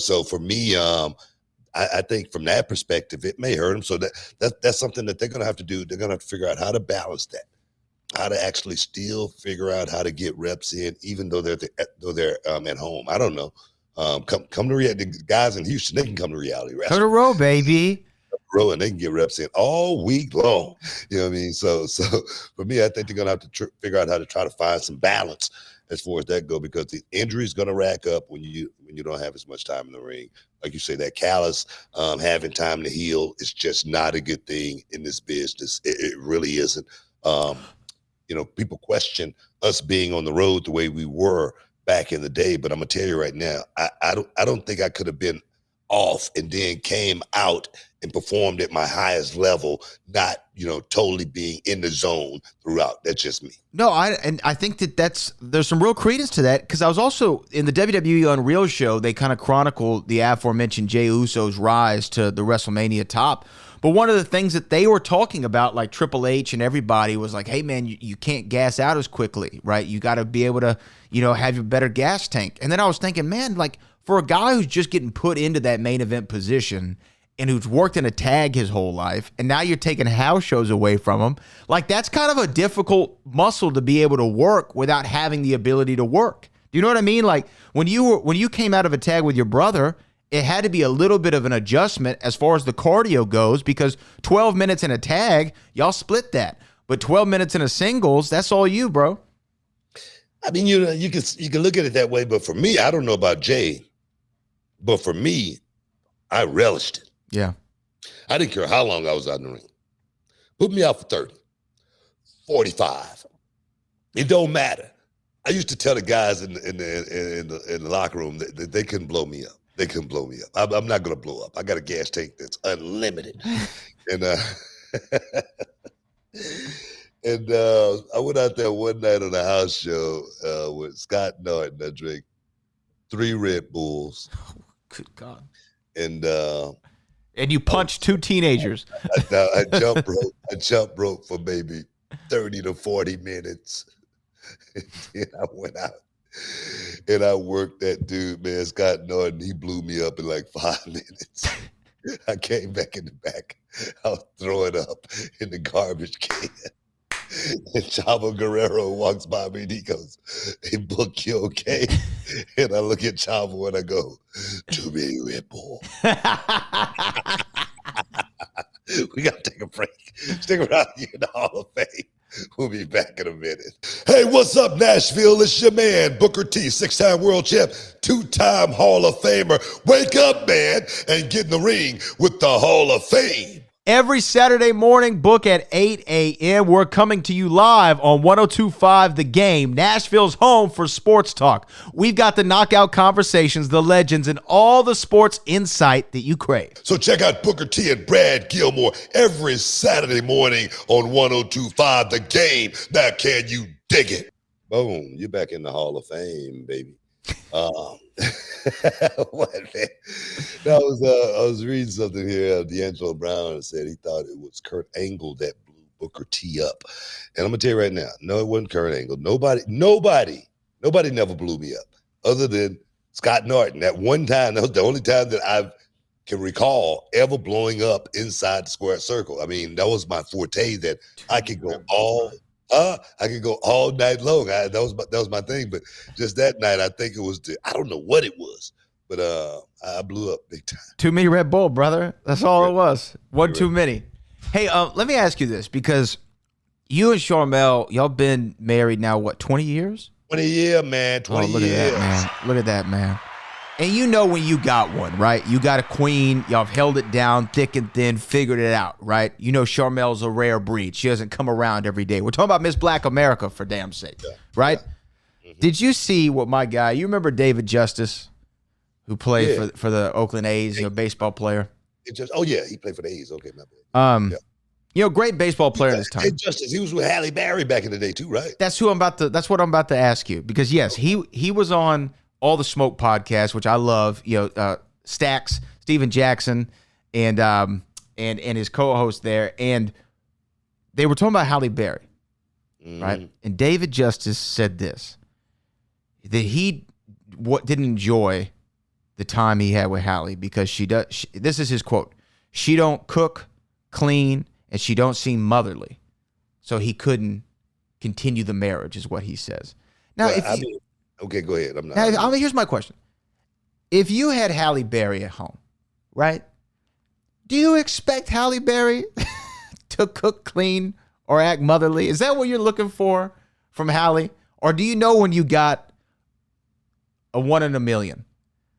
So for me, I think from that perspective, it may hurt them. So that's something that they're going to have to do. They're going to have to figure out how to balance that, how to actually still figure out how to get reps in, even though they're at home. I don't know. Come to reality. The guys in Houston, they can come to reality wrestling.
Come to row, baby.
And they can get reps in all week long. You know what I mean? So for me, I think they're going to have to figure out how to try to find some balance as far as that go, because the injury is going to rack up when you don't have as much time in the ring. Like you say, that callus, having time to heal is just not a good thing in this business. It really isn't. People question us being on the road the way we were back in the day, but I'm gonna tell you right now, I don't think I could have been off and then came out and performed at my highest level, not totally being in the zone throughout. That's just me.
No, I think there's some real credence to that, because I was also in the WWE Unreal show. They kind of chronicled the aforementioned Jey Uso's rise to the WrestleMania top. But one of the things that they were talking about, like Triple H and everybody, was like, hey, man, you can't gas out as quickly, right? You got to be able to, have your better gas tank. And then I was thinking, man, like for a guy who's just getting put into that main event position and who's worked in a tag his whole life, and now you're taking house shows away from him, like that's kind of a difficult muscle to be able to work without having the ability to work. Do you know what I mean? Like when you came out of a tag with your brother, it had to be a little bit of an adjustment as far as the cardio goes, because 12 minutes in a tag, y'all split that. But 12 minutes in a singles, that's all you, bro.
I mean, you can look at it that way, but for me, I don't know about Jay, but for me, I relished it.
Yeah.
I didn't care how long I was out in the ring. Put me out for 30, 45. It don't matter. I used to tell the guys in the locker room that they couldn't blow me up. They couldn't blow me up. I'm not going to blow up. I got a gas tank that's unlimited. And I went out there one night on a house show with Scott Norton. I drank 3 Red Bulls.
Good God.
And
you punched 2 teenagers.
I jump rope for maybe 30 to 40 minutes. And then I went out and I worked that dude, man, Scott Norton. He blew me up in like 5 minutes. I came back in the back. I was throwing up in the garbage can. And Chavo Guerrero walks by me and he goes, "Hey, Book, you okay?" And I look at Chavo and I go, "Too many Red Bull." We got to take a break. Stick around here in the Hall of Fame. We'll be back in a minute. Hey, what's up, Nashville? It's your man, Booker T, 6-time world champ, 2-time Hall of Famer. Wake up, man, and get in the ring with the Hall of Fame.
Every Saturday morning, book at 8 a.m. We're coming to you live on 102.5 The Game, Nashville's home for sports talk. We've got the knockout conversations, the legends, and all the sports insight that you crave.
So check out Booker T and Brad Gilmore every Saturday morning on 102.5 The Game. Now, can you dig it? Boom, you're back in the Hall of Fame, baby. What, man? I was reading something here. D'Angelo Brown said he thought it was Kurt Angle that blew Booker T up. And I'm gonna tell you right now, no, it wasn't Kurt Angle. Nobody never blew me up other than Scott Norton. That one time, that was the only time that I can recall ever blowing up inside the square circle. I mean, that was my forte, that I could go all night long. That was my thing. But just that night, I think it was I don't know what it was, but I blew up big time.
Too many Red Bull, brother. That's all it was. One too many. Hey, let me ask you this, because you and Sharmell, y'all been married now, what, 20 years?
20 years, man. 20
look
years.
At that, man. Look at that, man. And you know when you got one, right? You got a queen. Y'all have held it down thick and thin, figured it out, right? You know Sharmell's a rare breed. She doesn't come around every day. We're talking about Miss Black America, for damn sake, right? Yeah. Mm-hmm. Did you see what my guy, you remember David Justice, who played for the Oakland A's, baseball player?
He played for the A's. Okay, my bad.
Great baseball player in his time.
Justice, he was with Halle Berry back in the day too, right?
That's what I'm about to ask you, because yes, he was on All the Smoke podcast, which I love. Stax, Steven Jackson, and his co-host there, and they were talking about Halle Berry, right? And David Justice said this, that he didn't enjoy the time he had with Halle because this is his quote: "She don't cook, clean, and she don't seem motherly," so he couldn't continue the marriage, is what he says. Now,
okay, go ahead.
Here's my question. If you had Halle Berry at home, right, do you expect Halle Berry to cook, clean, or act motherly? Is that what you're looking for from Halle? Or do you know when you got a 1 in a million?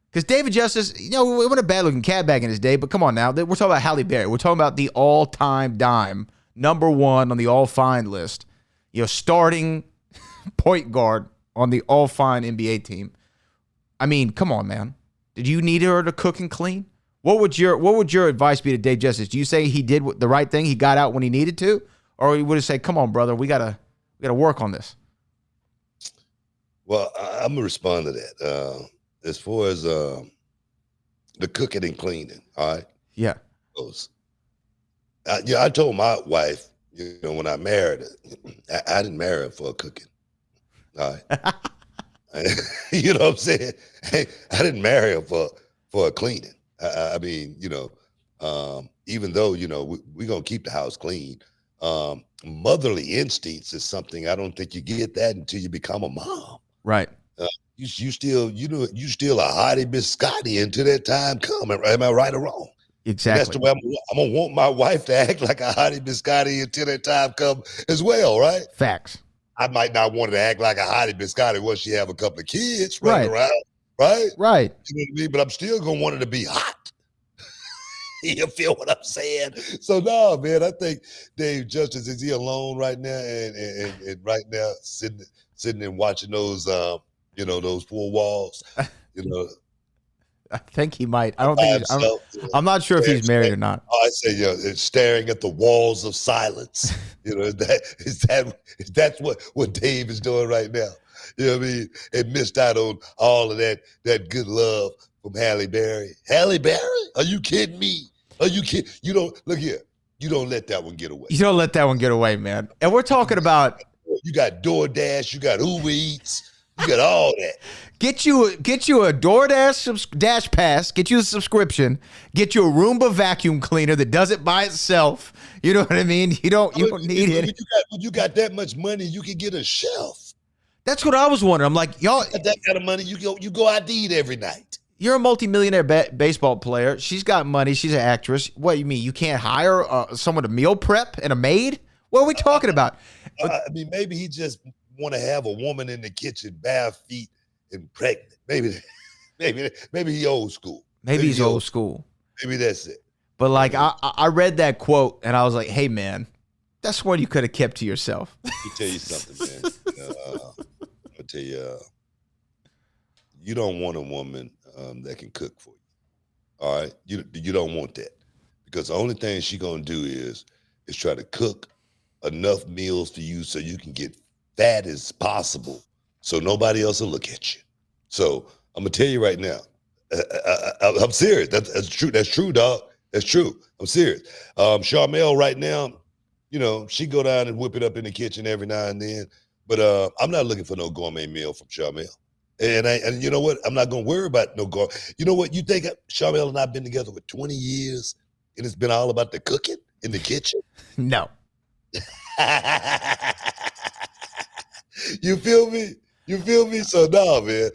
Because David Justice, we wasn't a bad-looking cat back in his day, but come on now. We're talking about Halle Berry. We're talking about the all-time dime, #1 on the all-fine list, starting point guard on the all-fine NBA team. I mean, come on, man. Did you need her to cook and clean? What would your advice be to Dave Justice? Do you say he did the right thing, he got out when he needed to? Or you would say, come on, brother, we gotta work on this?
Well, I'm going to respond to that. As far as the cooking and cleaning, all right?
Yeah.
I told my wife, when I married her, I didn't marry her for cooking. All right. You know what I'm saying? I didn't marry her for cleaning. I mean, even though, we're going to keep the house clean, motherly instincts is something I don't think you get that until you become a mom.
Right.
You still a hottie biscotti until that time come. Am I right or wrong?
Exactly.
And that's the way I'm gonna want my wife to act like a hottie biscotti until that time come as well, right?
Facts.
I might not want her to act like a hottie biscotti once she have a couple of kids running around, right?
Right.
You know what I mean? But I'm still gonna want her to be hot. You feel what I'm saying? So no, man, I think Dave Justice, is he alone right now and right now sitting and watching those those 4 walls,
I think he might. I don't think I'm not sure if he's married or not.
I say, it's staring at the walls of silence. That's what Dave is doing right now. You know what I mean? And missed out on all of that good love from Halle Berry. Halle Berry? Are you kidding me? Are you kidding? You don't look here. You don't let that one get away.
You don't let that one get away, man. And we're talking about,
you got DoorDash, you got Uber Eats, you got all that.
Get you a DoorDash Dash Pass, get you a subscription, get you a Roomba vacuum cleaner that does it by itself. You know what I mean? You don't need it.
When you got that much money, you can get a shelf.
That's what I was wondering. I'm like, y'all
got that kind of money, you go out to eat every night.
You're a multimillionaire baseball player. She's got money. She's an actress. What, you mean you can't hire someone to meal prep and a maid? What are we talking about?
I mean, maybe he just want to have a woman in the kitchen, bare feet and pregnant. Maybe he old school.
Maybe he's old school.
Maybe that's it.
But like I read that quote and I was like, hey man, that's one you could have kept to yourself.
Let me tell you something, man. I'll tell you, you don't want a woman that can cook for you. All right, you don't want that, because the only thing she gonna do is try to cook enough meals for you so you can get fat as possible, so nobody else will look at you. So I'm gonna tell you right now, I'm serious. That's true. That's true, dog. That's true. I'm serious. Charmel right now, you know, she go down and whip it up in the kitchen every now and then. But I'm not looking for no gourmet meal from Charmel. And you know what? I'm not gonna worry about no gourmet. You know what? You think Charmel and I've been together for 20 years and it's been all about the cooking in the kitchen?
No.
You feel me? You feel me? So no, man.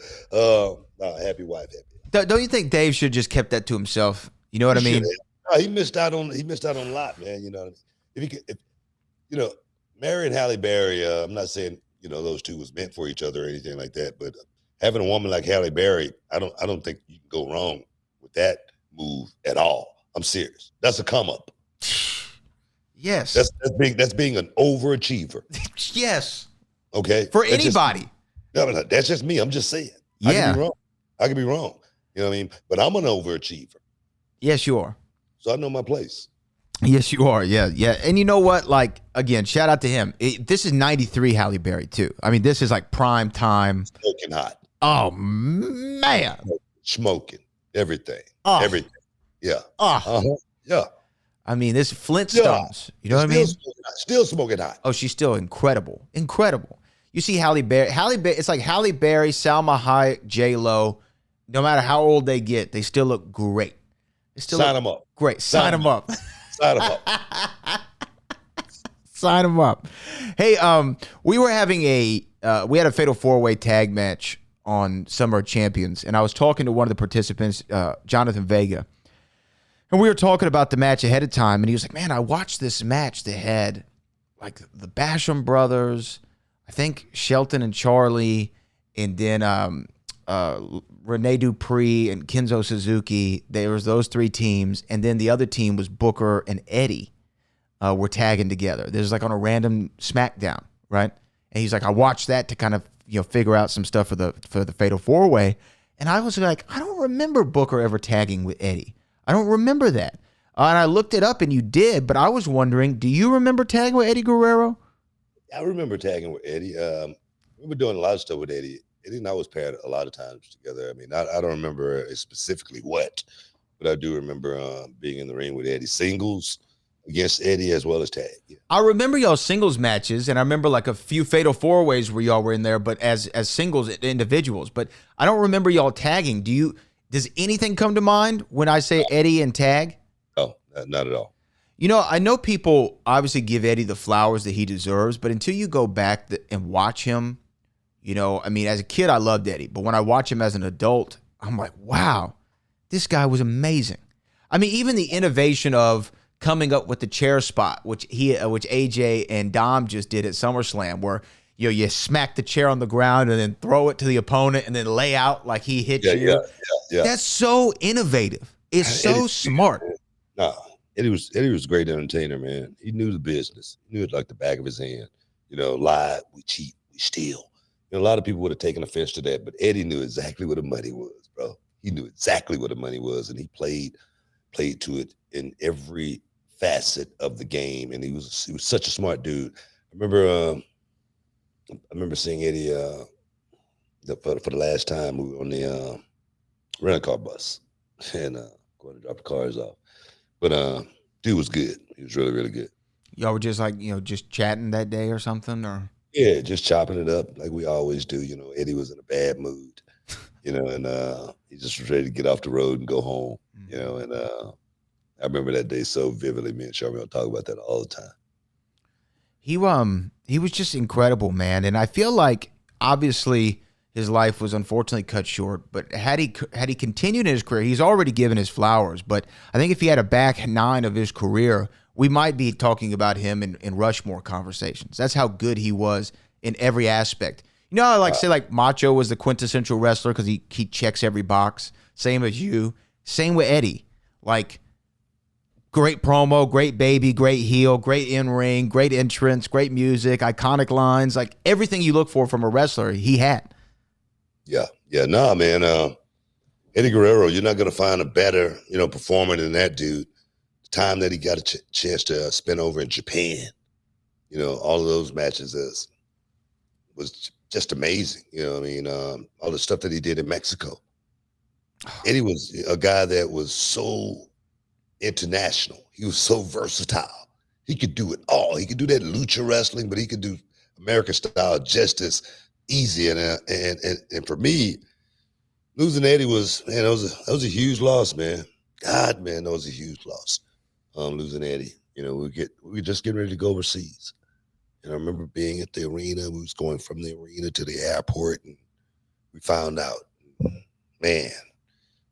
Happy wife, happy.
Don't you think Dave should just kept that to himself? You know what I mean?
No, he missed out on a lot, man. You know, if you know, marrying Halle Berry, I'm not saying, you know, those two was meant for each other or anything like that, but having a woman like Halle Berry, I don't think you can go wrong with that move at all. I'm serious. That's a come up.
Yes.
That's being an overachiever.
Yes.
Okay.
For anybody.
No, that's just me. I'm just saying.
Yeah.
I could be wrong. You know what I mean? But I'm an overachiever.
Yes, you are.
So I know my place.
Yes, you are. Yeah, yeah. And you know what? Like, again, shout out to him. This is 93 Halle Berry, too. I mean, this is like prime time.
Smoking hot.
Oh, man.
Smoking. Everything.
Oh.
Everything. Yeah.
Oh.
Yeah.
I mean, this Flintstones. Yeah. You know what I mean?
Still smoking hot.
Oh, she's still incredible. Incredible. You see Halle Berry. It's like Halle Berry, Salma Hayek, J-Lo. No matter how old they get, they still look great. They still
Sign them up.
Great. Sign them up.
Sign them up.
Sign them up. Hey, we were having we had a Fatal 4-Way tag match on Summer of Champions, and I was talking to one of the participants, Jonathan Vega, and we were talking about the match ahead of time, and he was like, man, I watched this match that had like the Basham brothers, I think Shelton and Charlie, and then Rene Dupree and Kenzo Suzuki. There was those three teams, and then the other team was Booker and Eddie were tagging together. There's like on a random SmackDown, right? And he's like, I watched that to kind of, you know, figure out some stuff for the Fatal 4-Way, and I was like, I don't remember Booker ever tagging with Eddie. I don't remember that. And I looked it up, and you did, but I was wondering, do you remember tagging with Eddie Guerrero?
I remember tagging with Eddie. We were doing a lot of stuff with Eddie. Eddie and I was paired a lot of times together. I mean, I don't remember specifically what, but I do remember being in the ring with Eddie, singles against Eddie as well as tag. Yeah.
I remember y'all singles matches, and I remember like a few Fatal 4-Ways where y'all were in there, but as singles, individuals. But I don't remember y'all tagging. Does anything come to mind when I say Eddie and tag?
Oh, not at all.
You know, I know people obviously give Eddie the flowers that he deserves, but until you go back and watch him, you know, I mean, as a kid, I loved Eddie, but when I watch him as an adult, I'm like, wow, this guy was amazing. I mean, even the innovation of coming up with the chair spot, which AJ and Dom just did at SummerSlam, where you smack the chair on the ground and then throw it to the opponent and then lay out like he hit you. Yeah. That's so innovative. It's so Eddie, smart.
Nah, Eddie was a great entertainer, man. He knew the business. He knew it like the back of his hand. You know, lie, we cheat, we steal. You know, a lot of people would have taken offense to that, but Eddie knew exactly what the money was, bro. He knew exactly what the money was, and he played to it in every facet of the game. And he was such a smart dude. I remember seeing Eddie for the last time. We were on the rental car bus and going to drop the cars off. But dude was good. He was really, really good.
Y'all were just like, just chatting that day or something, or?
Yeah, just chopping it up like we always do. You know, Eddie was in a bad mood, and he just was ready to get off the road and go home, and I remember that day so vividly. Me and Charmaine talk about that all the time.
He was just incredible, man. And I feel like, obviously, his life was unfortunately cut short. But had he continued in his career, he's already given his flowers. But I think if he had a back nine of his career, we might be talking about him in Rushmore conversations. That's how good he was in every aspect. You know, I like say like Macho was the quintessential wrestler because he checks every box. Same as you. Same with Eddie. Like, great promo, great baby, great heel, great in-ring, great entrance, great music, iconic lines. Like, everything you look for from a wrestler, he had.
Yeah. Nah, man. Eddie Guerrero, you're not going to find a better, performer than that dude. The time that he got a chance to spend over in Japan, all of those matches was just amazing. All the stuff that he did in Mexico. Eddie was a guy that was so international. He was so versatile. He could do it all. He could do that lucha wrestling, but he could do American style just as easy. And for me, losing Eddie was that was a huge loss, man. God, man, that was a huge loss. Losing Eddie. We were just getting ready to go overseas. And I remember being at the arena. We was going from the arena to the airport, and we found out, man,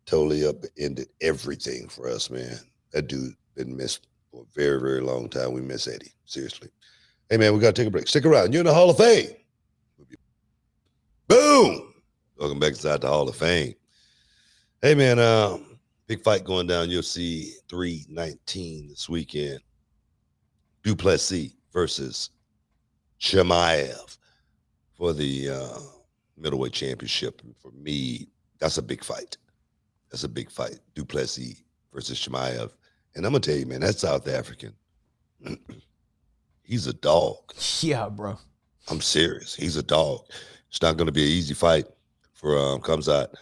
totally upended everything for us, man. That dude been missed for a very, very long time. We miss Eddie, seriously. Hey, man, we got to take a break. Stick around. You're in the Hall of Fame. Boom! Welcome back inside the Hall of Fame. Hey, man, big fight going down UFC 319 this weekend. Duplessis versus Chimaev for the middleweight championship. And for me, that's a big fight. That's a big fight. Duplessis versus Chimaev. And I'm going to tell you, man, that South African, he's a dog.
Yeah, bro.
I'm serious. He's a dog. It's not going to be an easy fight for Khamzat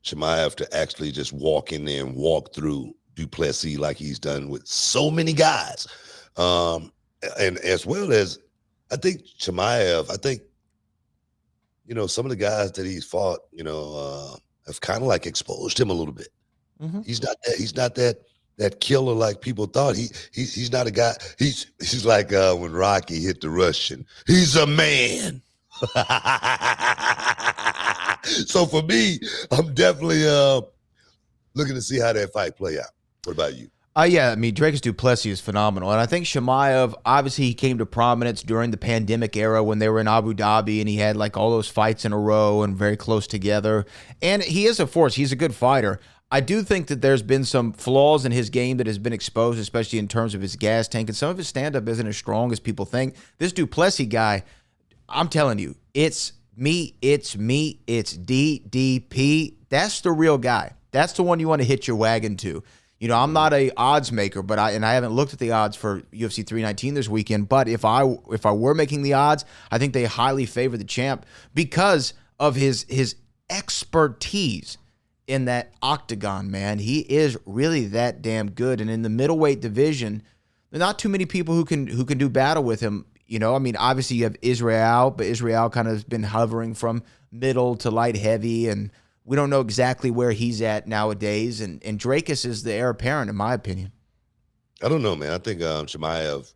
Chimaev to actually just walk in there and walk through Duplessis like he's done with so many guys. And as well as, I think Chimaev, some of the guys that he's fought, have kind of like exposed him a little bit. Mm-hmm. He's not that killer like people thought. He's not a guy. He's like when Rocky hit the Russian. He's a man. So for me, I'm definitely looking to see how that fight play out. What about you?
Yeah, I mean, Dricus du Plessis is phenomenal. And I think Chimaev, obviously he came to prominence during the pandemic era when they were in Abu Dhabi and he had like all those fights in a row and very close together. And he is a force. He's a good fighter. I do think that there's been some flaws in his game that has been exposed, especially in terms of his gas tank. And some of his stand-up isn't as strong as people think. This du Plessis guy, I'm telling you, it's DDP. That's the real guy. That's the one you want to hitch your wagon to. I'm not a odds maker, but I haven't looked at the odds for UFC 319 this weekend. But if I were making the odds, I think they highly favor the champ because of his expertise in that octagon, man. He is really that damn good. And in the middleweight division, there are not too many people who can do battle with him. I mean, obviously you have Israel, but Israel kind of has been hovering from middle to light heavy, and we don't know exactly where he's at nowadays. And Dricus is the heir apparent, in my opinion.
I don't know, man. I think Chimaev,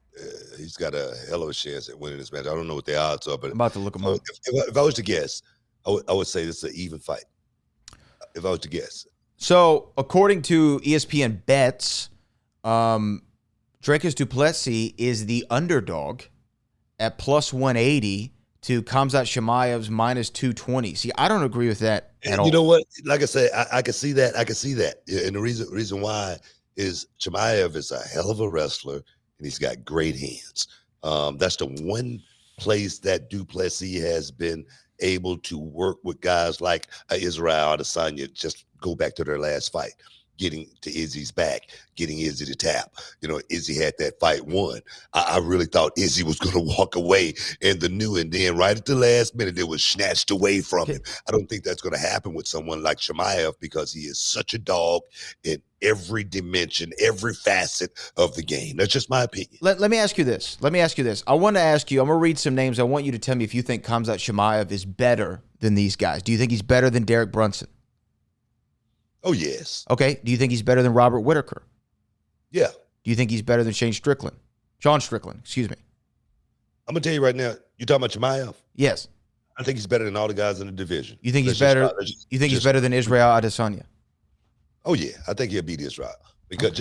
he's got a hell of a chance at winning this match. I don't know what the odds are, but
I'm about to look him up.
If I was to guess, I would say this is an even fight. If I was to guess.
So, according to ESPN Bets, Dricus du Plessis is the underdog at plus 180 to Khamzat Chimaev's minus 220. See, I don't agree with that at all.
You know what? Like I say, I can see that. I can see that. And the reason why is Chimaev is a hell of a wrestler, and he's got great hands. That's the one place that du Plessis has been able to work with guys like Israel Adesanya. Just go back to their last fight, getting to Izzy's back, getting Izzy to tap. Izzy had that fight won. I really thought Izzy was going to walk away and then right at the last minute, it was snatched away from him. I don't think that's going to happen with someone like Chimaev because he is such a dog in every dimension, every facet of the game. That's just my opinion.
Let me ask you this. I want to ask you, I'm going to read some names. I want you to tell me if you think Khamzat Chimaev is better than these guys. Do you think he's better than Derek Brunson?
Oh, yes.
Okay. Do you think he's better than Robert Whitaker?
Yeah.
Do you think he's better than Sean Strickland, excuse me.
I'm going to tell you right now, you talking about Chimaev?
Yes.
I think he's better than all the guys in the division.
You think he's
Let's
better?
just-
You think he's
just-
better than Israel Adesanya?
Oh yeah, I think he'll beat Israel because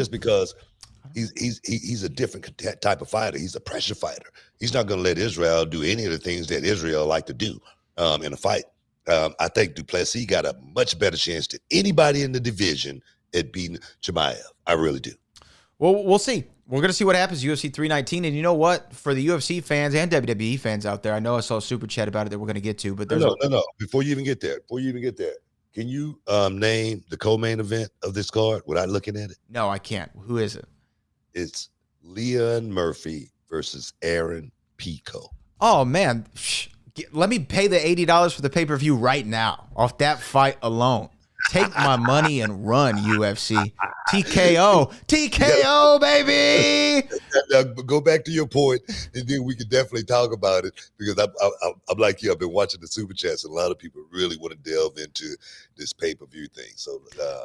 he's a different type of fighter. He's a pressure fighter. He's not going to let Israel do any of the things that Israel like to do in a fight. I think Duplessis got a much better chance than anybody in the division at beating Chimaev. I really do.
Well, we'll see. We're going to see what happens UFC 319. And you know what? For the UFC fans and WWE fans out there, I know I saw a super chat about it that we're going to get to, but there's
No. Before you even get there, can you name the co-main event of this card without looking at it?
No, I can't. Who is it?
It's Leon Murphy versus Aaron Pico.
Oh, man. Let me pay the $80 for the pay-per-view right now off that fight alone. Take my money and run, UFC. TKO, baby.
Now, go back to your point, and then we can definitely talk about it because I'm like you. I've been watching the super chats, and a lot of people really want to delve into this pay-per-view thing. So,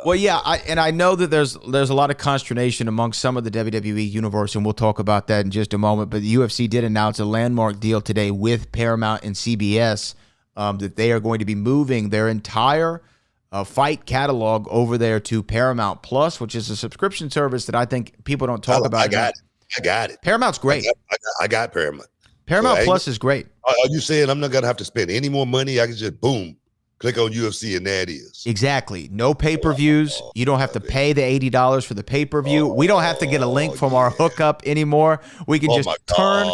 well, yeah, I know that there's a lot of consternation among some of the WWE universe, and we'll talk about that in just a moment. But the UFC did announce a landmark deal today with Paramount and CBS that they are going to be moving their entire fight catalog over there to Paramount Plus, which is a subscription service that I think people don't talk about.
I got it.
Paramount's great.
I got Paramount.
Paramount Plus is great.
Are you saying I'm not gonna have to spend any more money? I can just boom, click on UFC, and that is
Exactly. No pay-per-views. You don't have to pay the $80 for the pay-per-view. We don't have to get a link from our hookup anymore. We can just turn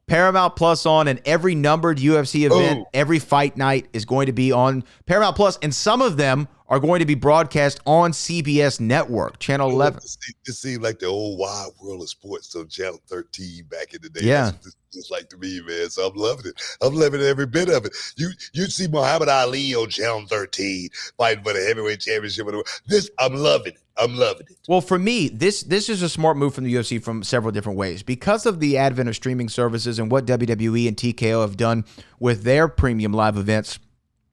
Paramount Plus on, and every numbered UFC event, every fight night is going to be on Paramount Plus, and some of them are going to be broadcast on CBS Network, Channel 11.
It seemed like the old Wide World of Sports on Channel 13 back in the day.
Yeah.
That's what it's like to me, man. So I'm loving it. I'm loving every bit of it. You'd see Muhammad Ali on Channel 13 fighting for the heavyweight championship. I'm loving it. I'm loving it.
Well, for me, this is a smart move from the UFC from several different ways. Because of the advent of streaming services and what WWE and TKO have done with their premium live events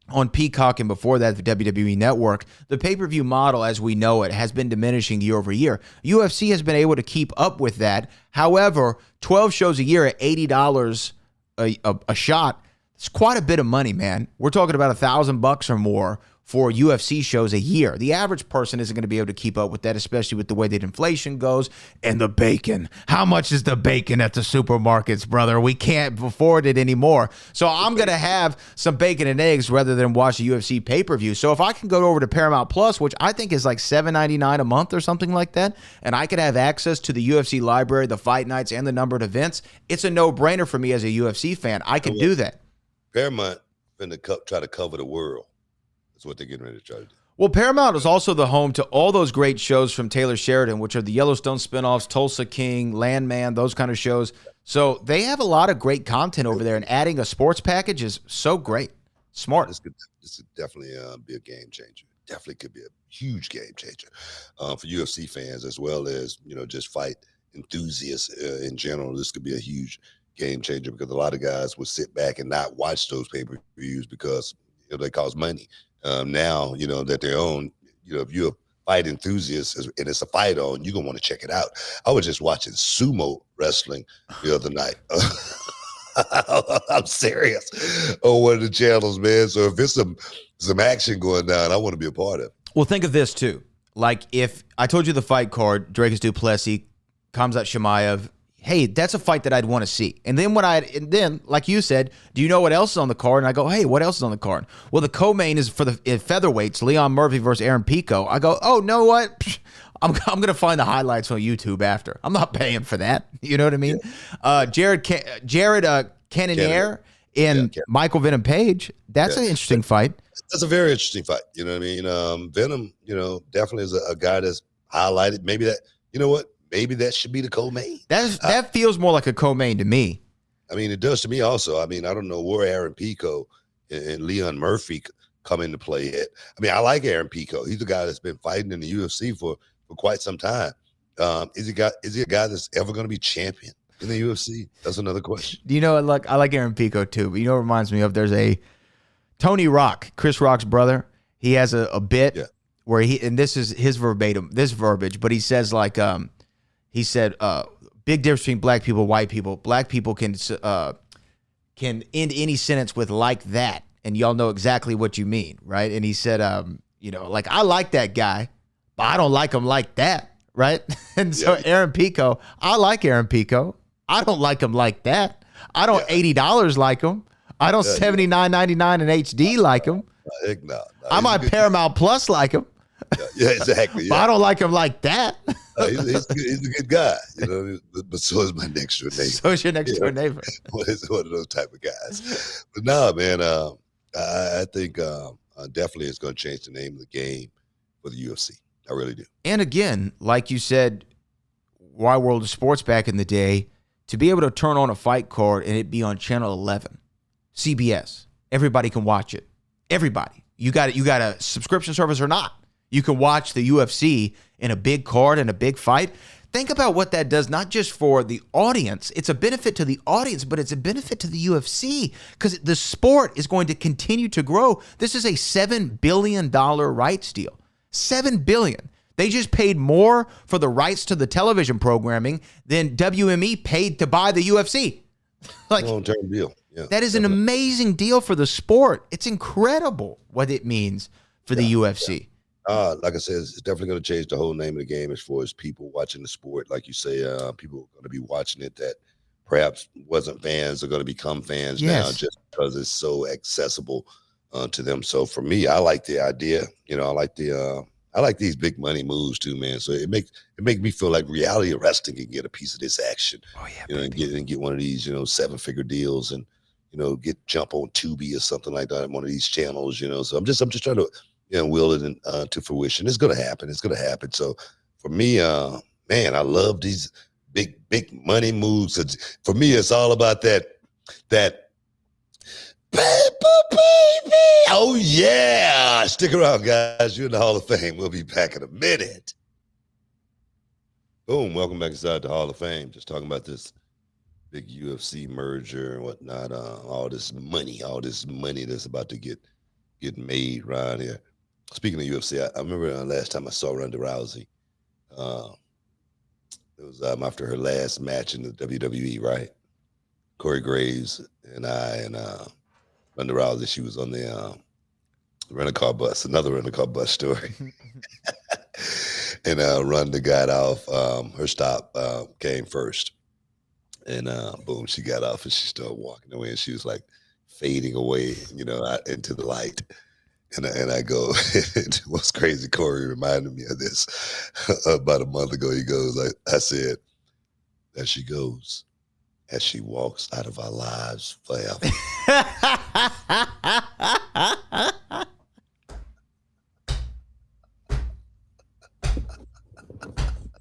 on Peacock and before that the WWE Network, the pay-per-view model as we know it has been diminishing year over year. UFC has been able to keep up with that. However, 12 shows a year at $80 a shot, it's quite a bit of money, man. We're talking about $1,000 or more for UFC shows a year. The average person isn't going to be able to keep up with that, especially with the way that inflation goes and the bacon. How much is the bacon at the supermarkets, brother? We can't afford it anymore. So I'm going to have some bacon and eggs rather than watch a UFC pay-per-view. So if I can go over to Paramount Plus, which I think is like $7.99 a month or something like that, and I could have access to the UFC library, the fight nights, and the numbered events, it's a no-brainer for me as a UFC fan. I can do that.
Paramount finna try to cover the world. That's what they're getting ready to try to do.
Well, Paramount is also the home to all those great shows from Taylor Sheridan, which are the Yellowstone spinoffs, Tulsa King, Landman, those kind of shows. So they have a lot of great content over there, and adding a sports package is so great. Smart.
This could definitely be a game changer. Definitely could be a huge game changer for UFC fans as well as, just fight enthusiasts in general. This could be a huge game changer because a lot of guys would sit back and not watch those pay-per-views because they cost money. Now, that they're on, if you're a fight enthusiast and it's a fight on, you're going to want to check it out. I was just watching sumo wrestling the other night. I'm serious. On one of the channels, man. So if it's some action going down, I want to be a part of it.
Well, think of this too. Like if I told you the fight card, Dracus Duplessis, Khamzat Chimaev, hey, that's a fight that I'd want to see. And then like you said, do you know what else is on the card? And I go, hey, what else is on the card? Well, the co-main is for the featherweights, Leon Murphy versus Aaron Pico. I go, oh, know what? I'm going to find the highlights on YouTube after. I'm not paying for that. You know what I mean? Yeah. Jared Cannonier and Michael Venom Page. That's an interesting fight.
That's a very interesting fight. You know what I mean? Venom, definitely is a guy that's highlighted. Maybe that, maybe that should be the co-main.
That feels more like a co-main to me.
I mean, it does to me also. I mean, I don't know where Aaron Pico and Leon Murphy come into play yet. I mean, I like Aaron Pico. He's a guy that's been fighting in the UFC for quite some time. Is he a guy that's ever going to be champion in the UFC? That's another question.
I like Aaron Pico too, but it reminds me of there's a Tony Rock, Chris Rock's brother. He has a bit where and this is his verbiage, but he says like, he said, big difference between black people, white people. Black people can can end any sentence with like that, and y'all know exactly what you mean, right? And he said, like, I like that guy, but I don't like him like that, right? And so Aaron Pico, I like Aaron Pico. I don't like him like that. I don't $80 like him. I don't $79.99 in HD like him.
Heck no.
I might Paramount Plus like him.
Yeah, exactly. Yeah.
But I don't like him like that.
He's a good guy, but so is my next door neighbor.
So is your next door neighbor.
He's one of those type of guys. But no, man, I think definitely it's going to change the name of the game for the UFC. I really do.
And again, like you said, Wide World of Sports back in the day, to be able to turn on a fight card and it be on Channel 11, CBS, everybody can watch it. Everybody. You got a subscription service or not, you can watch the UFC in a big card and a big fight. Think about what that does, not just for the audience. It's a benefit to the audience, but it's a benefit to the UFC because the sport is going to continue to grow. This is a $7 billion rights deal. $7 billion. They just paid more for the rights to the television programming than WME paid to buy the UFC.
Long-term deal. Yeah,
that is an amazing deal for the sport. It's incredible what it means for the UFC.
Like I said, it's definitely going to change the whole name of the game as far as people watching the sport. Like you say, people are going to be watching it that perhaps wasn't fans are going to become fans now just because it's so accessible to them. So for me, I like the idea. I like these big money moves too, man. So it make me feel like reality wrestling can get a piece of this action. Oh yeah, and get one of these 7-figure deals and jump on Tubi or something like that on one of these channels. So I'm just trying to will it to fruition. It's gonna happen. It's gonna happen. So for me, man, I love these big money moves. For me, it's all about that paper, baby. Oh yeah. Stick around, guys. You're in the Hall of Fame. We'll be back in a minute. Boom. Welcome back inside the Hall of Fame. Just talking about this big UFC merger and whatnot. All this money that's about to get made around here. Speaking of UFC, I remember last time I saw Ronda Rousey. It was after her last match in the WWE, right? Corey Graves and I and Ronda Rousey, she was on the rental-car bus, another rental-car bus story. And Ronda got off. Her stop came first. And boom, she got off and she started walking away and she was like fading away, out into the light. And I go, what's crazy, Corey reminded me of this about a month ago. He goes, I said, there she goes, as she walks out of our lives forever.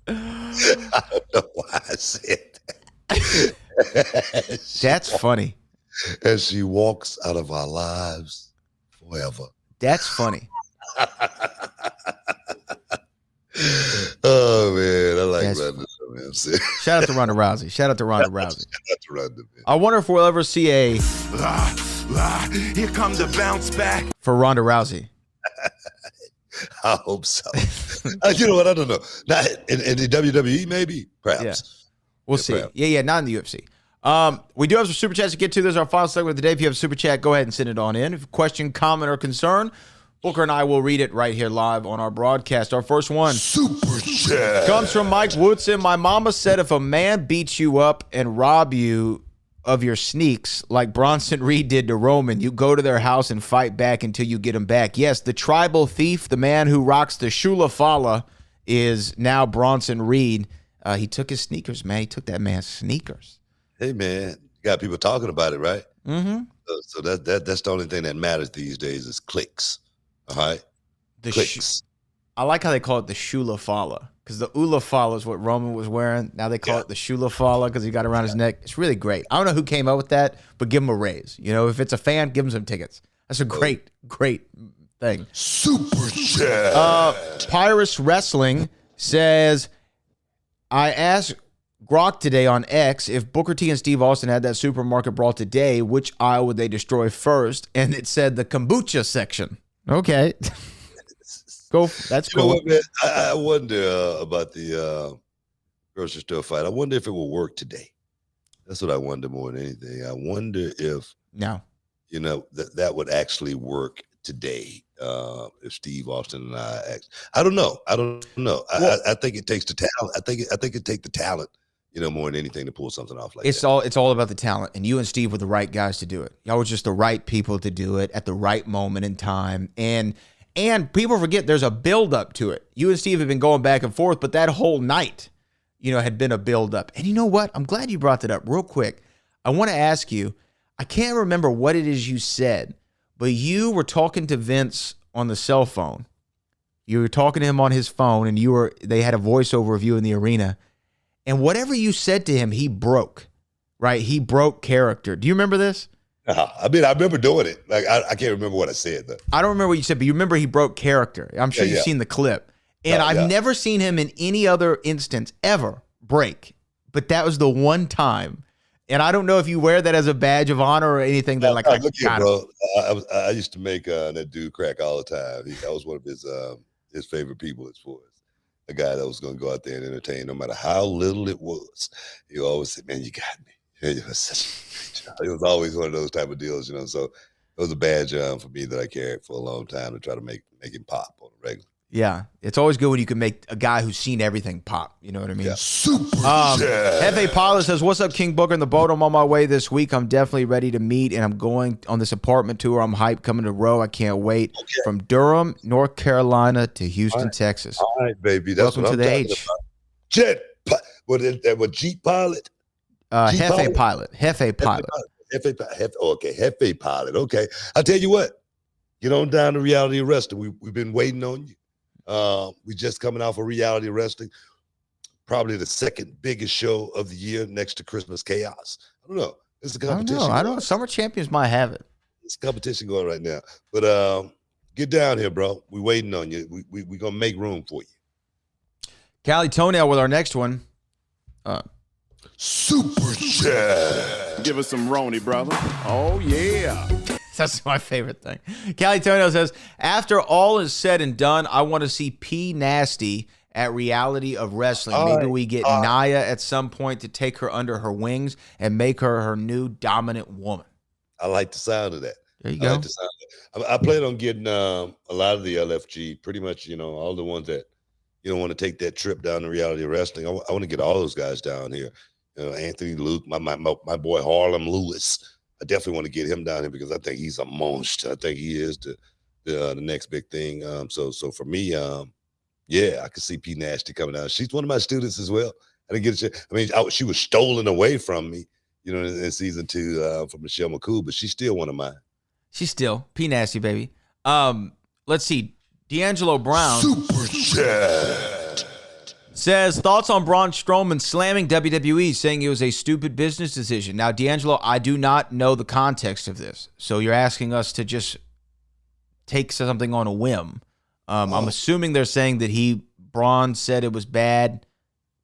I don't know why I said that.
That's funny.
As she walks out of our lives forever.
That's funny.
Oh man, I like Ronda. Man.
Shout out to Ronda Rousey. Shout out to Ronda Rousey.
Shout out to Ronda, man.
I wonder if we'll ever see a
here comes the bounce back
for Ronda Rousey.
I hope so. You know what? I don't know. Not in the WWE, maybe, perhaps.
Yeah. We'll see.
Perhaps.
Yeah, not in the UFC. We do have some super chats to get to. This is our final segment of the day. If you have a super chat, go ahead and send it on in. If you have a question, comment, or concern, Booker and I will read it right here live on our broadcast. Our first one
super chat
comes from Mike Woodson. My mama said if a man beats you up and rob you of your sneaks like Bronson Reed did to Roman, you go to their house and fight back until you get him back. Yes, the tribal thief, the man who rocks the Shula Fala, is now Bronson Reed. He took his sneakers, man. He took that man's sneakers.
Hey, man, you got people talking about it, right?
Mm-hmm.
So that's the only thing that matters these days is clicks. All right? Clicks.
I like how they call it the Shula Fala because the Ula Fala is what Roman was wearing. Now they call it the Shula Fala because he got around his neck. It's really great. I don't know who came up with that, but give him a raise. If it's a fan, give him some tickets. That's a great thing.
Super chat.
Pyrus Wrestling says, I asked Grok today on X if Booker T and Steve Austin had that supermarket brawl today, which aisle would they destroy first? And it said the kombucha section. Okay. Go. That's cool.
What, man? I wonder about the grocery store fight. I wonder if it will work today. That's what I wonder more than anything. I wonder if,
No.
that would actually work today. If Steve Austin and I don't know.
Well,
I think it takes the talent. I think it takes the talent, more than anything to pull something off like
it's
that.
all about the talent, and you and Steve were the right guys to do it. Y'all were just the right people to do it at the right moment in time, and people forget there's a build up to it. You and Steve have been going back and forth, but that whole night, had been a build up. And you know what? I'm glad you brought that up real quick. I want to ask you. I can't remember what it is you said, but you were talking to Vince on the cell phone. You were talking to him on his phone, and they had a voiceover of you in the arena. And whatever you said to him, he broke, right? He broke character. Do you remember this?
I remember doing it. Like, I can't remember what I said, though.
I don't remember what you said, but you remember he broke character. I'm sure you've seen the clip. And I've never seen him in any other instance ever break. But that was the one time. And I don't know if you wear that as a badge of honor or anything. That
Look here, bro. I used to make that dude crack all the time. I was one of his favorite people as far as a guy that was going to go out there and entertain, no matter how little it was. He always said, "Man, you got me." It was always one of those type of deals, So it was a badge for me that I carried for a long time to try to make him pop on the regular.
Yeah, it's always good when you can make a guy who's seen everything pop. You know what I mean?
Yeah.
Super
Hefe Pilot says, "What's up, King Booker in the boat? I'm on my way this week. I'm definitely ready to meet, and I'm going on this apartment tour. I'm hyped coming to Row. I can't wait. Okay. From Durham, North Carolina to Houston, Texas.
All right, baby. That's
welcome to the H.
About. Jet, what Jeep Pilot?
Hefe Pilot. Hefe Pilot.
Hefe Pilot. Okay. I'll tell you what. Get on down to Reality Wrestling. We've been waiting on you. We just coming off of Reality Wrestling, probably the second biggest show of the year next to Christmas Chaos. I don't know. It's a competition.
I don't know. Summer Champions might have it.
It's a competition going right now. But get down here, bro. We waiting on you. We gonna make room for you.
Cali Toenail with our next one.
Super Chat. Give us some Roni, brother. Oh, yeah.
That's my favorite thing. Cali Toenail says, "After all is said and done, I want to see P Nasty at Reality of Wrestling. Maybe we get Nia at some point to take her under her wings and make her new dominant woman."
I like the sound of that.
There you go.
I like the sound of that. I plan on getting a lot of the LFG, pretty much, all the ones that want to take that trip down to Reality of Wrestling. I want to get all those guys down here. Anthony Luke, my boy Harlem Lewis. I definitely want to get him down here because I think he's a monster. I think he is the next big thing. So for me, I could see P Nasty coming down. She's one of my students as well. I didn't get a chance. I mean, she was stolen away from me, in season 2 from Michelle McCool, but she's still one of mine.
She's still P Nasty, baby. Let's see. D'Angelo Brown.
Super Chat.
Says, thoughts on Braun Strowman slamming WWE, saying it was a stupid business decision. Now, D'Angelo, I do not know the context of this. So you're asking us to just take something on a whim. I'm assuming they're saying that Braun said it was bad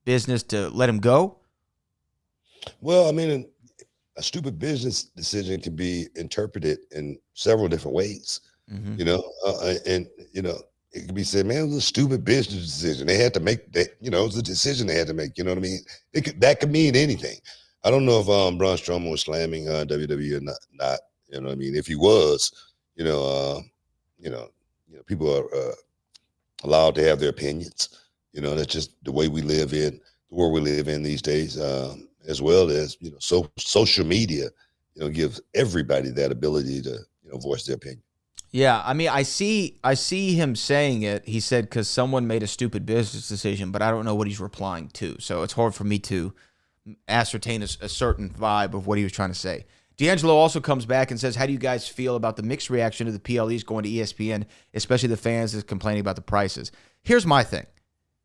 business to let him go.
Well, I mean, a stupid business decision can be interpreted in several different ways, it could be said, man, it was a stupid business decision. They had to make that, it was a decision they had to make. You know what I mean? That could mean anything. I don't know if Braun Strowman was slamming WWE or not. You know what I mean? If he was, people are allowed to have their opinions. That's just the way we live in the world we live in these days, as well as, social media, gives everybody that ability to, voice their opinion.
Yeah, I mean, I see him saying it. He said because someone made a stupid business decision, but I don't know what he's replying to. So it's hard for me to ascertain a certain vibe of what he was trying to say. D'Angelo also comes back and says, how do you guys feel about the mixed reaction to the PLEs going to ESPN, especially the fans that's complaining about the prices? Here's my thing.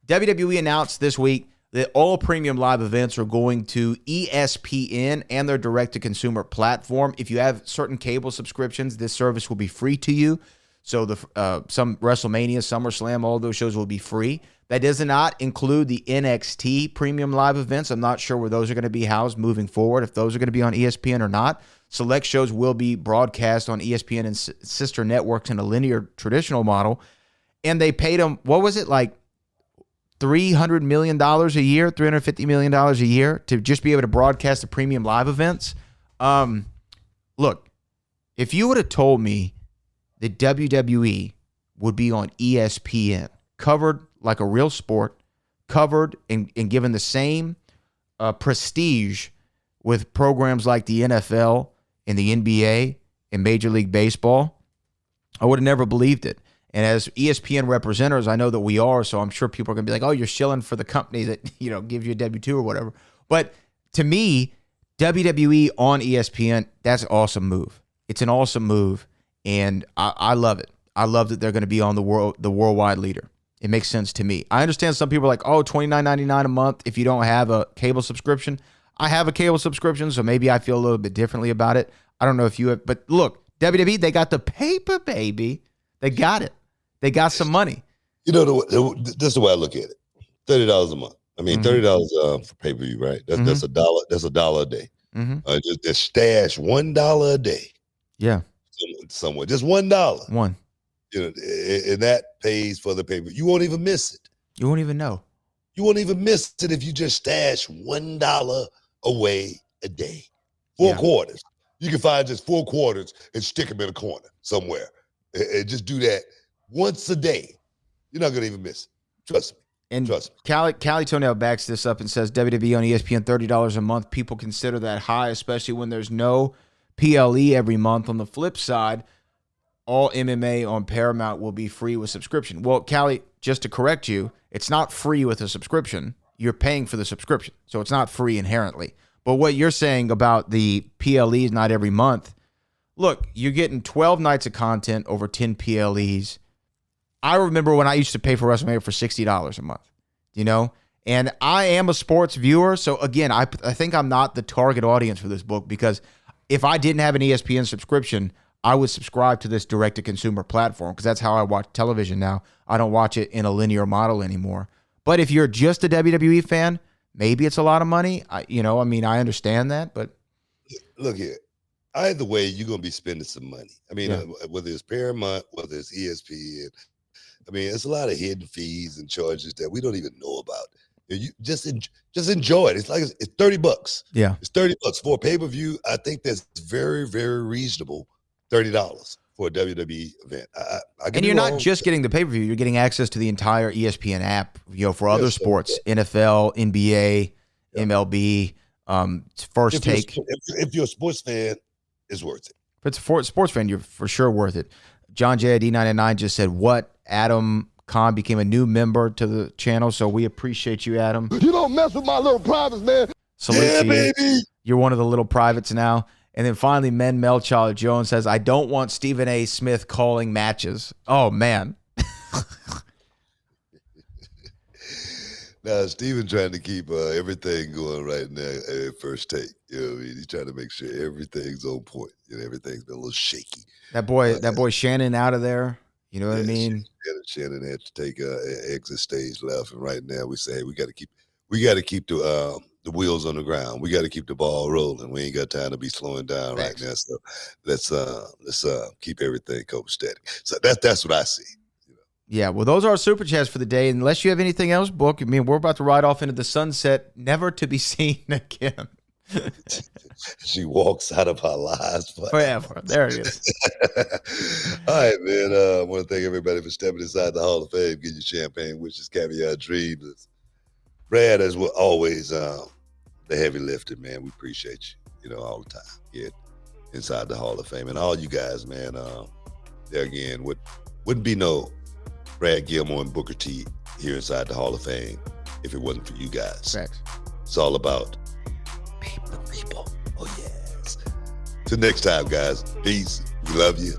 WWE announced this week that all premium live events are going to ESPN and their direct-to-consumer platform. If you have certain cable subscriptions, this service will be free to you. So some WrestleMania, SummerSlam, all those shows will be free. That does not include the NXT premium live events. I'm not sure where those are going to be housed moving forward, if those are going to be on ESPN or not. Select shows will be broadcast on ESPN and sister networks in a linear traditional model. And they paid them, what was it, like $300 million a year, $350 million a year to just be able to broadcast the premium live events. Look, if you would have told me that WWE would be on ESPN, covered like a real sport, covered and given the same prestige with programs like the NFL and the NBA and Major League Baseball, I would have never believed it. And as ESPN representatives, I know that we are, so I'm sure people are going to be like, oh, you're shilling for the company that, gives you a W-2 or whatever. But to me, WWE on ESPN, that's an awesome move. It's an awesome move, and I love it. I love that they're going to be on the worldwide leader. It makes sense to me. I understand some people are like, oh, $29.99 a month if you don't have a cable subscription. I have a cable subscription, so maybe I feel a little bit differently about it. I don't know if you have, but look, WWE, they got the paper, baby. They got it. They got some money.
This is the way I look at it. $30 a month. I mean, $30 for pay-per-view, right? That's a dollar. That's $1 a day. Just stash $1 a day.
Yeah.
Somewhere. Just $1.
One.
And that pays for the pay-per-view. You won't even miss it.
You won't even know.
You won't even miss it if you just stash $1 away a day. 4 quarters. You can find just 4 quarters and stick them in a corner somewhere. And just do that once a day. You're not going to even miss it. Trust me.
And
Trust me.
Callie Tonell backs this up and says WWE on ESPN, $30 a month. People consider that high, especially when there's no PLE every month. On the flip side, all MMA on Paramount will be free with subscription. Well, Callie, just to correct you, it's not free with a subscription. You're paying for the subscription. So it's not free inherently. But what you're saying about the PLEs not every month, look, you're getting 12 nights of content over 10 PLEs. I remember when I used to pay for WrestleMania for $60 a month, and I am a sports viewer. So again, I think I'm not the target audience for this book, because if I didn't have an ESPN subscription, I would subscribe to this direct-to-consumer platform, because that's how I watch television now. I don't watch it in a linear model anymore. But if you're just a WWE fan, maybe it's a lot of money. I understand that, but
look here. Either way, you're going to be spending some money. I mean, whether it's Paramount, whether it's ESPN, I mean, it's a lot of hidden fees and charges that we don't even know about. You just enjoy it. It's like it's $30.
Yeah,
it's $30 for a pay-per-view. I think that's very, very reasonable. $30 for a WWE event.
And you're not just getting the pay-per-view; you're getting access to the entire ESPN app. For other sports, NFL, NBA, MLB, First Take.
If you're a sports fan, it's worth it.
If it's a sports fan, you're for sure worth it. John JID99 just said, what? Adam Khan became a new member to the channel, so we appreciate you, Adam.
You don't mess with my little privates, man.
Salute to you.
Baby.
You're one of the little privates now. And then finally, Men Melchild Jones says, I don't want Stephen A. Smith calling matches. Oh, man.
Now, Stephen trying to keep everything going right now at First Take. You know what I mean? He's trying to make sure everything's on point. Everything's been a little shaky.
That boy Shannon out of there. You know what I mean?
Shannon had to take exit stage left, and right now we say, hey, we got to keep the wheels on the ground. We got to keep the ball rolling. We ain't got time to be slowing down right now. So let's keep everything copacetic. So that's what I see.
Yeah, well, those are our super chats for the day. Unless you have anything else, Book, I mean, we're about to ride off into the sunset, never to be seen again.
She walks out of our lives
forever. There it is.
All right, man. I want to thank everybody for stepping inside the Hall of Fame, getting your champagne, wishes, caviar, dreams. Brad, as well, always, the heavy lifter, man. We appreciate you, all the time. Yeah, inside the Hall of Fame, and all you guys, man. There again, wouldn't be no Brad Gilmore and Booker T here inside the Hall of Fame if it wasn't for you guys.
Facts.
It's all about people. Oh, yes. Till next time, guys. Peace. We love you.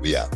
We out.